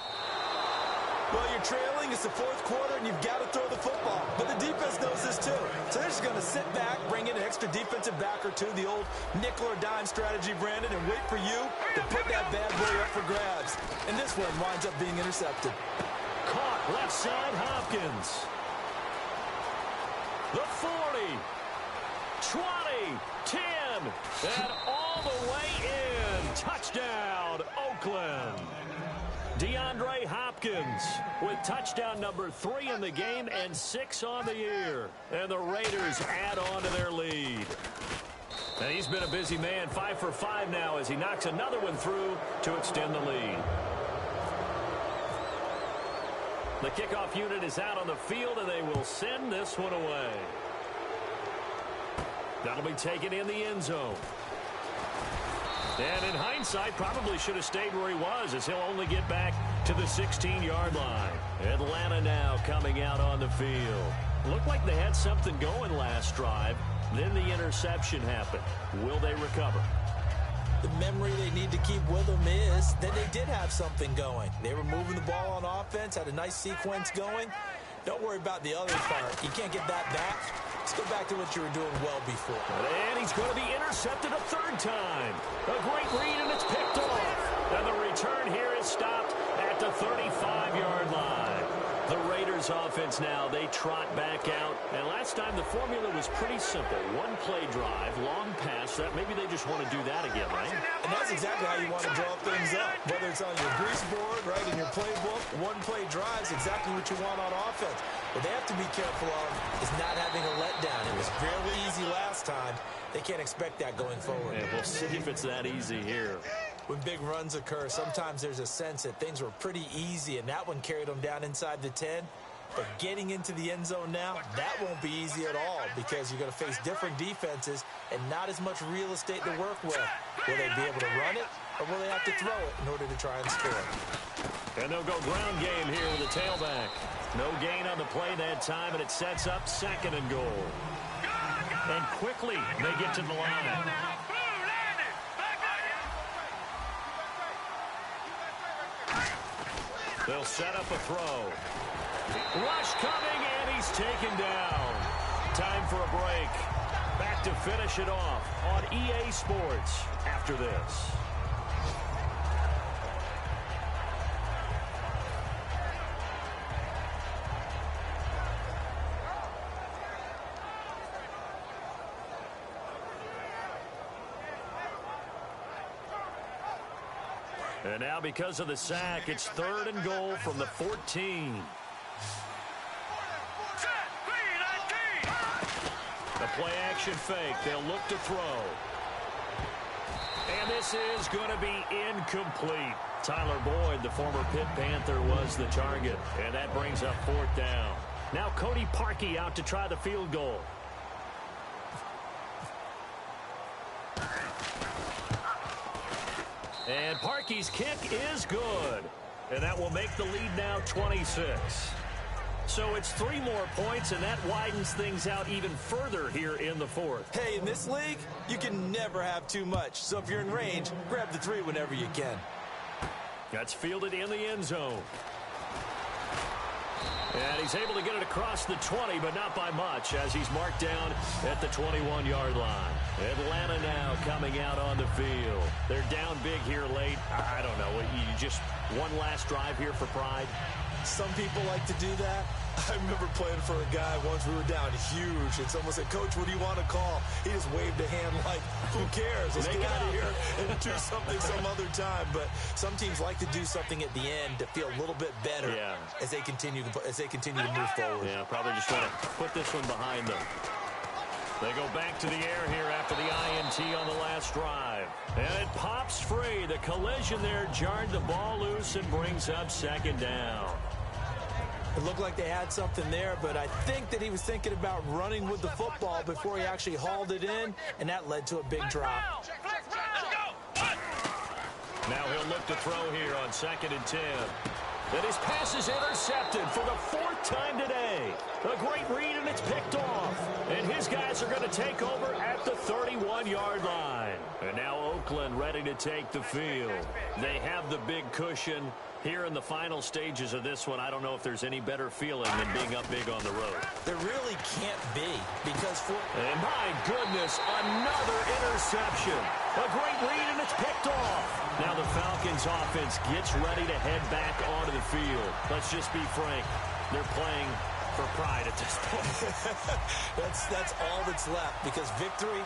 Well, you're trailing. It's the fourth quarter, and you've got to throw the football. But the defense knows this, too. So they're just going to sit back, bring in an extra defensive back or two, the old nickel or dime strategy, Brandon, and wait for you to put that bad boy up for grabs. And this one winds up being intercepted. Caught left side, Hopkins. The 40, 20, 10, and all the way in. Touchdown, Oakland. DeAndre Hopkins with touchdown number 3 in the game and 6 on the year. And the Raiders add on to their lead. And he's been a busy man, 5 for 5 now as he knocks another one through to extend the lead. The kickoff unit is out on the field, and they will send this one away. That'll be taken in the end zone. And in hindsight, probably should have stayed where he was, as he'll only get back to the 16-yard line. Atlanta now coming out on the field. Looked like they had something going last drive. Then the interception happened. Will they recover? The memory they need to keep with them is that they did have something going. They were moving the ball on offense, had a nice sequence going. Don't worry about the other part. You can't get that back. Let's go back to what you were doing well before. And he's going to be intercepted a third time. A great read, and it's picked off. And the return here is stopped at the 35-yard line. The Raiders offense now, they trot back out. And last time the formula was pretty simple. One-play drive, long pass. That maybe they just want to do that again, right? And that's exactly how you want to draw things up. Whether it's on your grease board, right, in your playbook, one-play drive is exactly what you want on offense. What they have to be careful of is not having a letdown. It was fairly easy last time. They can't expect that going forward. And we'll see if it's that easy here. When big runs occur, sometimes there's a sense that things were pretty easy, and that one carried them down inside the 10. But getting into the end zone now, that won't be easy at all because you're going to face different defenses and not as much real estate to work with. Will they be able to run it, or will they have to throw it in order to try and score? And they'll go ground game here with the tailback. No gain on the play that time, and it sets up 2nd and goal. And quickly, they get to the line. They'll set up a throw. Rush coming, and he's taken down. Time for a break. Back to finish it off on EA Sports after this. And now because of the sack, it's 3rd and goal from the 14. The play-action fake. They'll look to throw. And this is going to be incomplete. Tyler Boyd, the former Pitt Panther, was the target. And that brings up 4th down. Now Cody Parkey out to try the field goal. And Parkey's kick is good. And that will make the lead now 26. So it's 3 more points, and that widens things out even further here in the 4th. Hey, in this league, you can never have too much. So if you're in range, grab the 3 whenever you can. That's fielded in the end zone. And he's able to get it across the 20, but not by much, as he's marked down at the 21-yard line. Atlanta now coming out on the field. They're down big here late. I don't know. You just one last drive here for pride. Some people like to do that. I remember playing for a guy once. We were down huge, and someone said, "Coach, what do you want to call?" He just waved a hand like, "Who cares? Let's get out of here and do something some other time." But some teams like to do something at the end to feel a little bit better as they continue to move forward. Yeah, probably just want to put this one behind them. They go back to the air here after the INT on the last drive. And it pops free. The collision there jarred the ball loose and brings up 2nd down. It looked like they had something there, but I think that he was thinking about running with the football before he actually hauled it in, and that led to a big drop. Now he'll look to throw here on 2nd and 10. And his pass is intercepted for the 4th time today. A great read, and it's picked off. And his guys are going to take over at the 31-yard line. And now Oakland ready to take the field. They have the big cushion. Here in the final stages of this one, I don't know if there's any better feeling than being up big on the road. There really can't be, because And my goodness, another interception. A great read, and it's picked off. Now the Falcons offense gets ready to head back onto the field. Let's just be frank. They're playing for pride at this point. that's all that's left, because victory,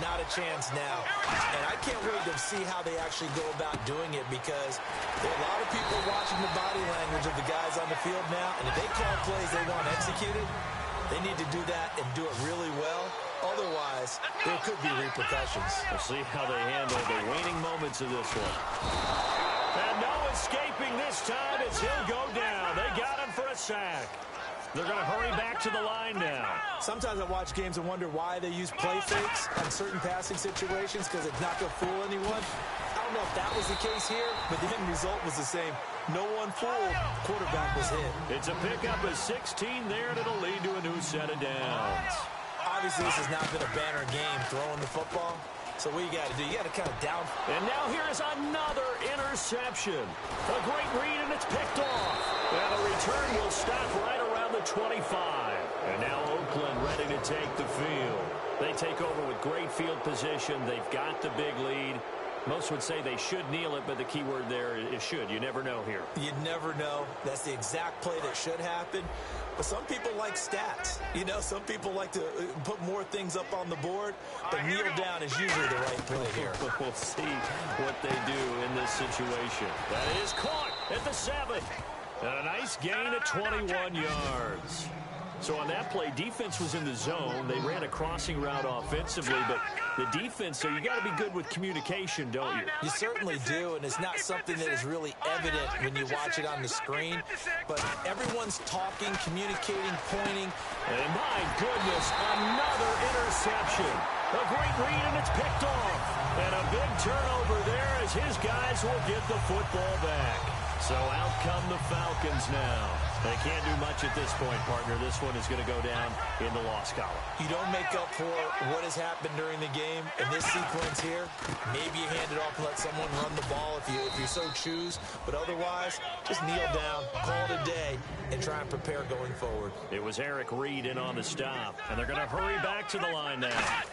not a chance now. And I can't wait to see how they actually go about doing it, because there are a lot of people watching the body language of the guys on the field now, and if they call plays they want executed, they need to do that and do it really well. Otherwise, there could be repercussions. We'll see how they handle the waning moments of this one. And no escaping this time as he'll go down. They got him for a sack. They're going to hurry back to the line now. Sometimes I watch games and wonder why they use play fakes on certain passing situations, because it's not going to fool anyone. I don't know if that was the case here, but the end result was the same. No one fooled. Quarterback was hit. It's a pickup of 16 there, and it'll lead to a new set of downs. Obviously, this has not been a banner game throwing the football. So what you got to do, you got to kind of down. And now here's another interception. A great read, and it's picked off. And the return will stop right around the 25. And now Oakland ready to take the field. They take over with great field position. They've got the big lead. Most would say they should kneel it, but the key word there is should. You never know here. You never know. That's the exact play that should happen. But some people like stats. You know, some people like to put more things up on the board, but kneel down is usually the right play here. We'll see what they do in this situation. That is caught at the 7. And a nice gain of 21 yards. So on that play, defense was in the zone. They ran a crossing route offensively, but the defense, so you got to be good with communication, don't you? You certainly do, and it's not something that is really evident when you watch it on the screen. But everyone's talking, communicating, pointing. And my goodness, another interception. A great read, and it's picked off. And a big turnover there as his guys will get the football back. So out come the Falcons now. They can't do much at this point, partner. This one is going to go down in the loss column. You don't make up for what has happened during the game. In this sequence here, maybe you hand it off and let someone run the ball if you so choose. But otherwise, just kneel down, call it a day, and try and prepare going forward. It was Eric Reed in on the stop, and they're going to hurry back to the line now.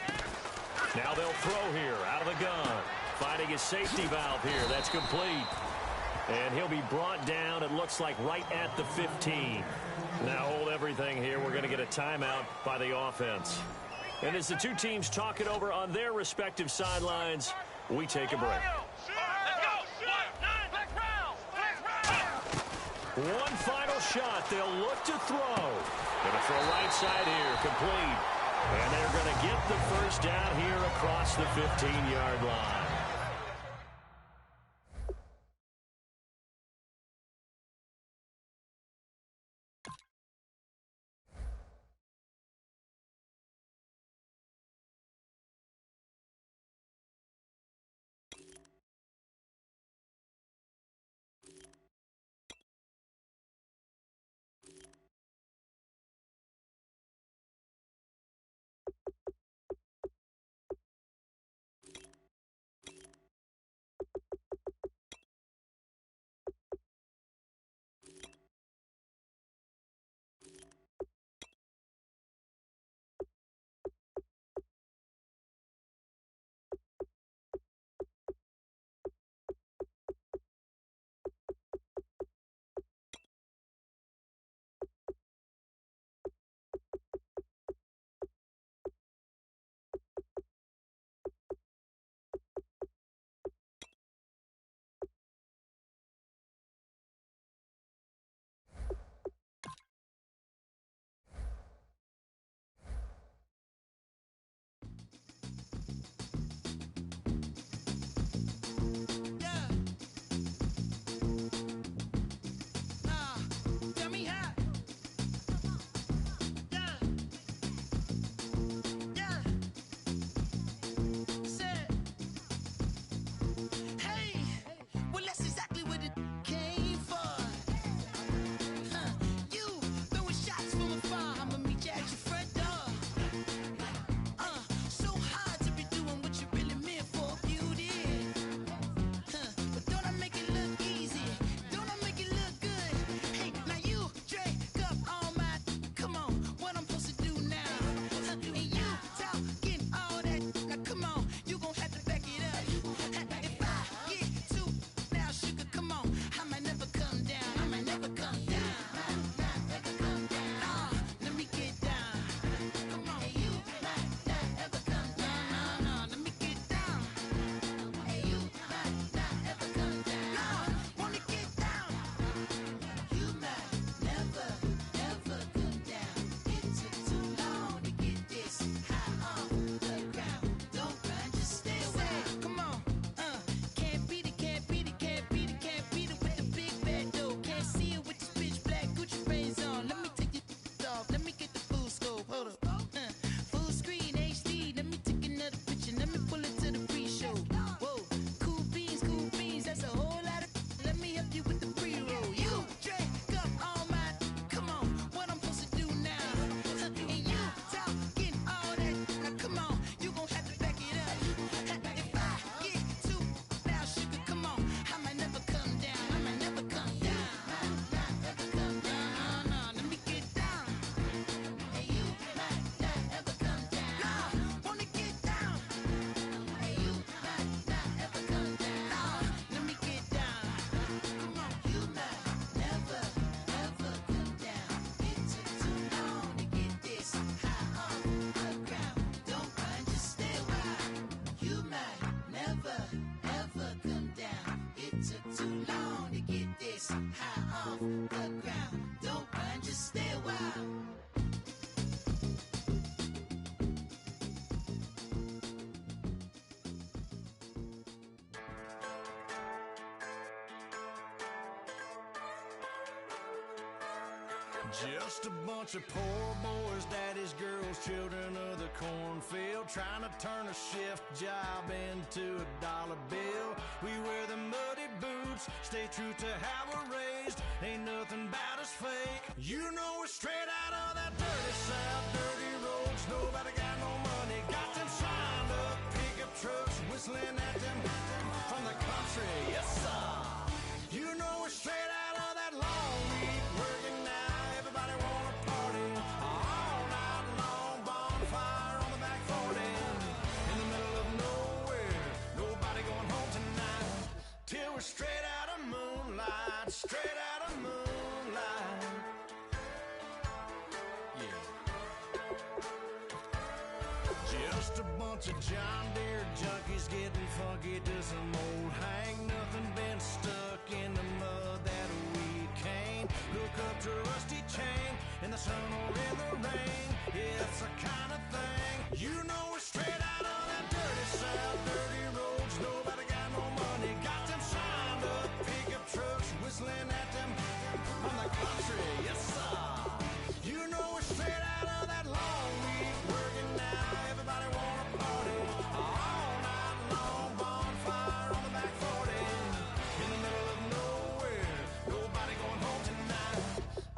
Now they'll throw here out of the gun. Finding his safety valve here. That's complete. And he'll be brought down, it looks like, right at the 15. Now hold everything here. We're going to get a timeout by the offense. And as the two teams talk it over on their respective sidelines, we take a break. One final shot. They'll look to throw. Going to throw right side here, complete. And they're going to get the first down here across the 15-yard line. Just a bunch of poor boys, daddy's girls, children of the cornfield, trying to turn a shift job into a dollar bill. We wear the muddy boots, stay true to how we're raised. Ain't nothing about us fake. You know we're straight out of that dirty south, dirty roads. Nobody got no money, got them signed up pickup trucks, whistling at them from the country. Yes, sir. You know we're straight out of that long week working now. Everybody wanna party all night long, bonfire on the back 40 in the middle of nowhere. Nobody going home tonight till we're straight out of moonlight, straight out of moonlight. Yeah. Just a bunch of John Deere junkies getting funky to some old hang. Nothing been stuck in the mud that we can't hook up to a rusty chain in the sun or in the rain. It's the kind of thing. You know we're straight out of that dirty south, dirty roads. Nobody got no money, got them signed up pickup trucks, whistling at them from the country. Yes, sir. You know we're straight out of that long week working now. Everybody wanna party all night long, bonfire on the back 40 in the middle of nowhere. Nobody going home tonight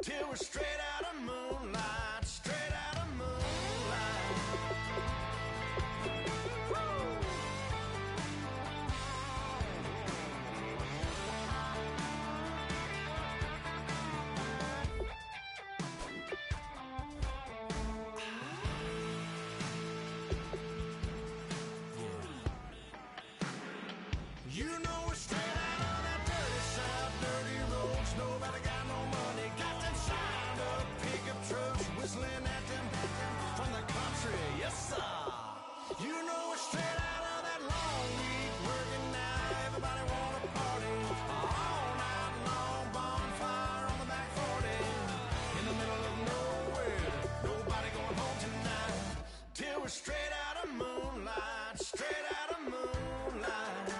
till we're straight out of moonlight, straight out of moonlight. Woo! You know we're straight out of that dirty south, dirty roads. Nobody got no money, got them signed up pickup trucks, whistling at them from the country. Yes, sir. You know we're straight out of that long week working now. Everybody wanna party all night long, bonfire on the back 40 in the middle of nowhere. Nobody going home tonight till we're straight out of moonlight, straight out of moonlight.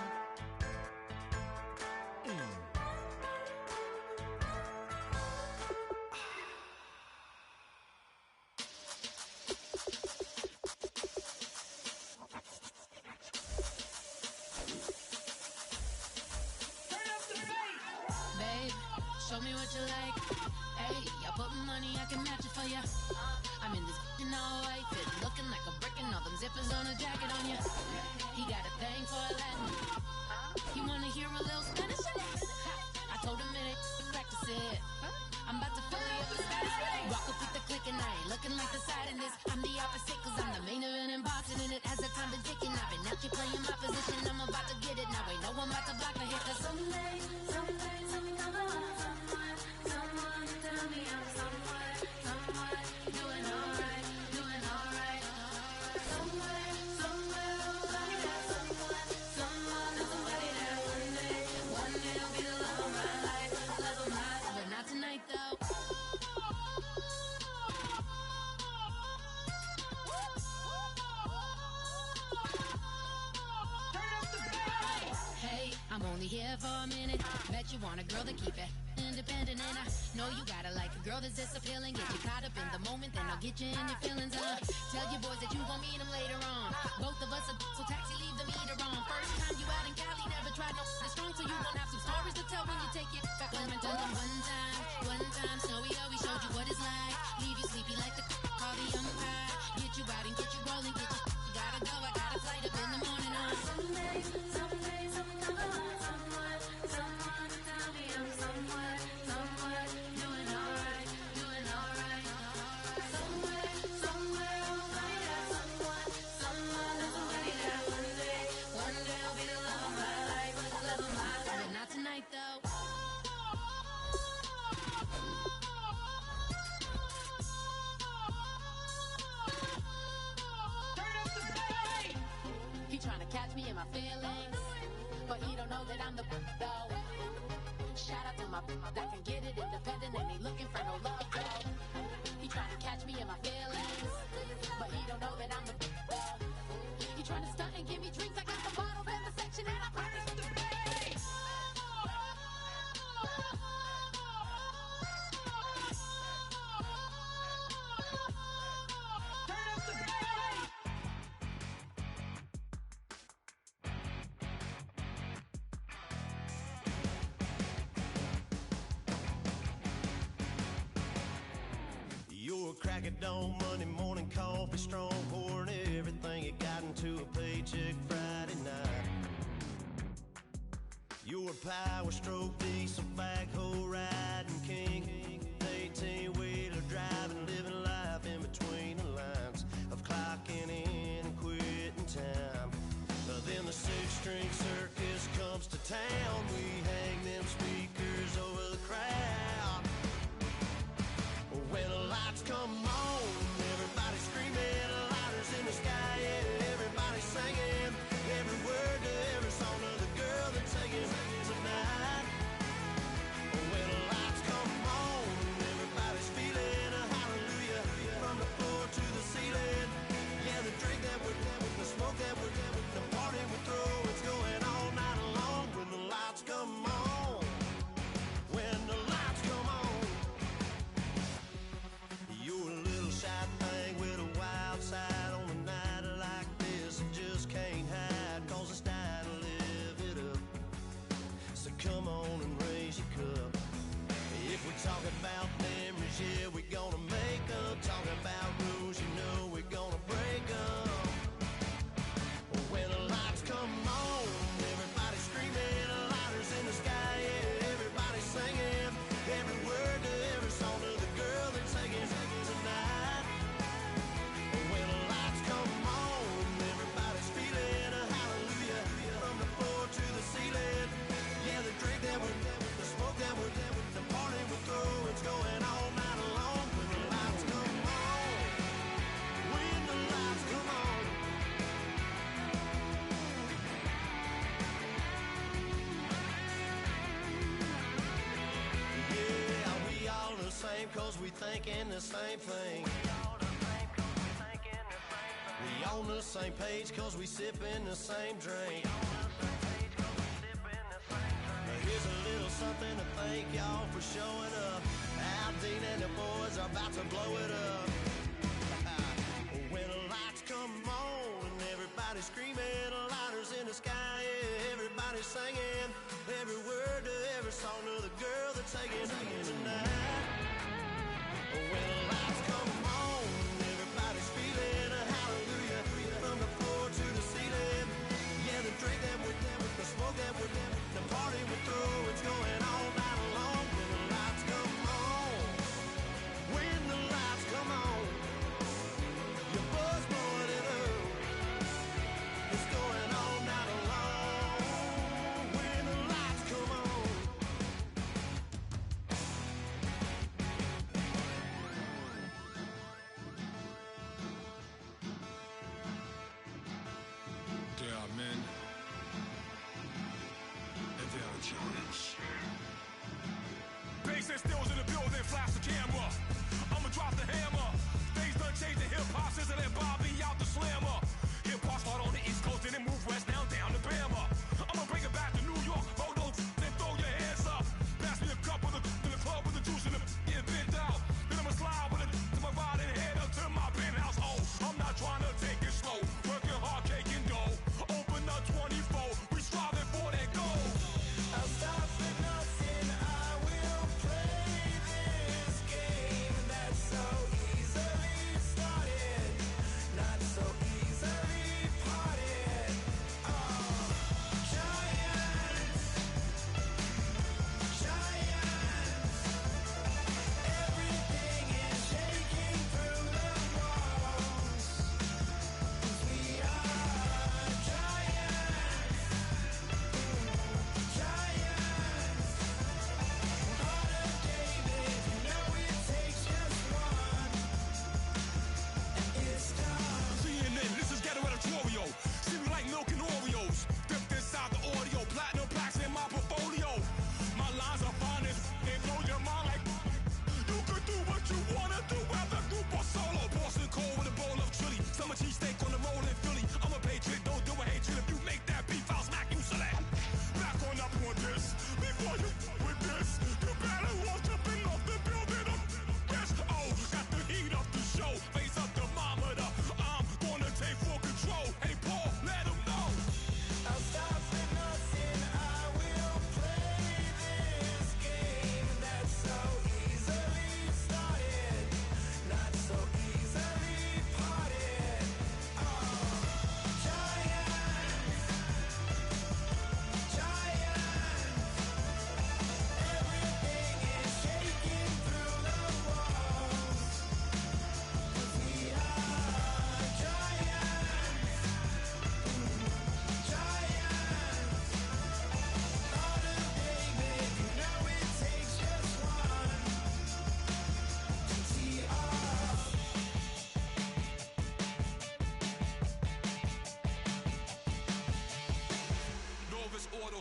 Babe, show me what you like. Hey, I put money, I can match it for ya. I'm in this in all white fit, looking like a brick and all them zippers on a jacket on ya. He got a thing for Latin. He wanna hear a little Spanish? I told him it ain't practice it. I'm about to fill you up with Spanish. Walk up with the click and I ain't looking like the side in this. I'm the opposite cause I'm the main event in boxing and it has a time been ticking. I've been out here playing my position, I'm about to get it. Now ain't no one about to block my hit cause someday come along someone tell me I'm someone doing alright. Somewhere, somebody that someone is somebody that one day will be the love of my life, but not tonight though. Hey, I'm only here for a minute. Bet you want a girl to keep it independent, and I know you gotta like a girl that's disappealing. Get you caught up in the moment, then I'll get you in your feelings. Tell your boys that you gon' meet them later on. Both of us are so taxi, leave the meter on. First time you out in Cali, never tried no strong, so you gon' have some stories to tell when you take it back home and tell them one time, Snowy always showed you what it's like. Leave you sleepy like the call the umpire. Get you out and get you rolling, get you gotta go. I got a flight up in the morning on someday, come along, someone tell me I'm someone doing alright. Somewhere, somebody that somebody that one day will be the love of my life, but not tonight though. He tryna catch me in my feelings, but he don't know that I'm the though. Shout out to my that can get it independent and ain't looking for no love though. He tryna catch me in my feelings, but he don't know that I'm the though. He tryna stunt and give me drinks. I got the bottles in the section and I promise the bass. jacket on Monday morning, coffee strong, pouring everything you got into a paycheck Friday night. You're a power stroke, diesel backhoe riding king, 18-wheeler driving, living life in between the lines of clocking in and quitting time. Then the six-string circus comes to town. We hang them speakers over the crowd. When the lights come on, everybody screaming, lighters in the sky, yeah, everybody singing every word to every song of the girl they're taking tonight. When the lights come on, everybody's feeling a hallelujah from the floor to the ceiling. Yeah, the drink that we're the smoke that we're the party we throw, it's going all night long. When the lights come on, when the lights come on. You're a little shy thing with a wild side on a night like this, and just can't hide, cause it's time to live it up. So come on and raise your cup. If we're talking about memories, yeah, we're gonna make up. Talking about rules, you know we're gonna break up. When the lights come on, everybody's screaming, lighters in the sky, yeah, everybody's singing every word to every song of the girl they're taking tonight. When the lights come on, everybody's feeling a hallelujah from the floor to the ceiling. Yeah, the drink that we're the smoke that we're the party we throw, it's going all night long. When the lights come on, when the lights come on. Yeah, we all the same cause we thinking the same thing. We on the same page cause we sipping the same drink. Here's a little something to thank y'all for showing up. Al Dean and the boys are about to blow it up. When the lights come on and everybody's screaming, lighters in the sky, yeah, everybody's singing every word to every song of the girl they're taking tonight. When the lights come on, everybody's feeling a hallelujah from the floor to the ceiling. Yeah, the drink that we're the smoke that we're the party we throw, it's going all night long. When the lights come on, when the lights come on, your buzz blowing it up, it's going all night long. When the lights come on. There are men, and there are giants. Bass and stills in the building, flash the camera. I'ma drop the hammer. Things done changed, the hip-hop sizzle and Bobby out the slammer. Hip-hop start on the East Coast and then move west now down to Bama. I'ma bring it back to New York, hold on, then throw your hands up. Pass me a cup of the club with the juice in the get bent out. Then I'ma slide with it to my ride and head up to my penthouse. Oh, I'm not trying to take it slow, working hard, caking dough. Open up 24, we striving for that goal. I'll stop for nothing, I will play this game that's so easily started, not so easily parted. Giants, giants, everything is shaking through the walls. We are giants, giants. Heart of David, you know it takes just one, and it's done. CNN, this is ghetto editorial. See me like milk and Oreos. Dipped inside the audio, platinum plaques in my portfolio. My lines are finest, they blow your mind like you could do what you wanna do, whether group or solo. Boston cold with a bowl of chili, summer cheesesteak on the roll in Philly. I'm a patriot, don't do a hatred. If you make that beef, I'll smack you silly. Back on up on this, before you with this, you better walk jumping off the building up. Yes, oh, got the heat up the show, face up the thermometer. I'm gonna take full control. Hey Paul, let 'em know. I'll stop for nothing, I will play this game that's so easily started, not so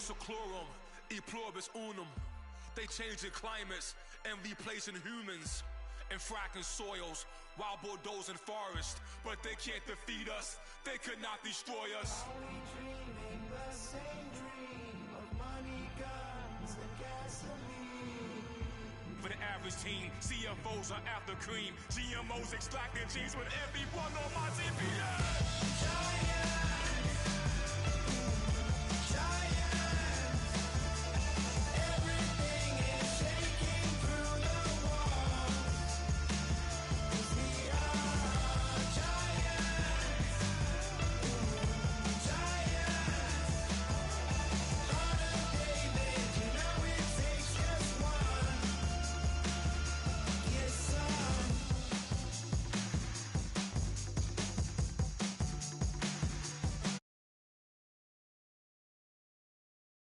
seclorum, e pluribus unum. They changing climates and replacing humans and fracking soils while bulldozing forests. But they can't defeat us, they could not destroy us. Are we dreaming the same dream of money, guns, and gasoline? For the average team, CFOs are after cream. GMOs extracting genes with everyone on my TPS.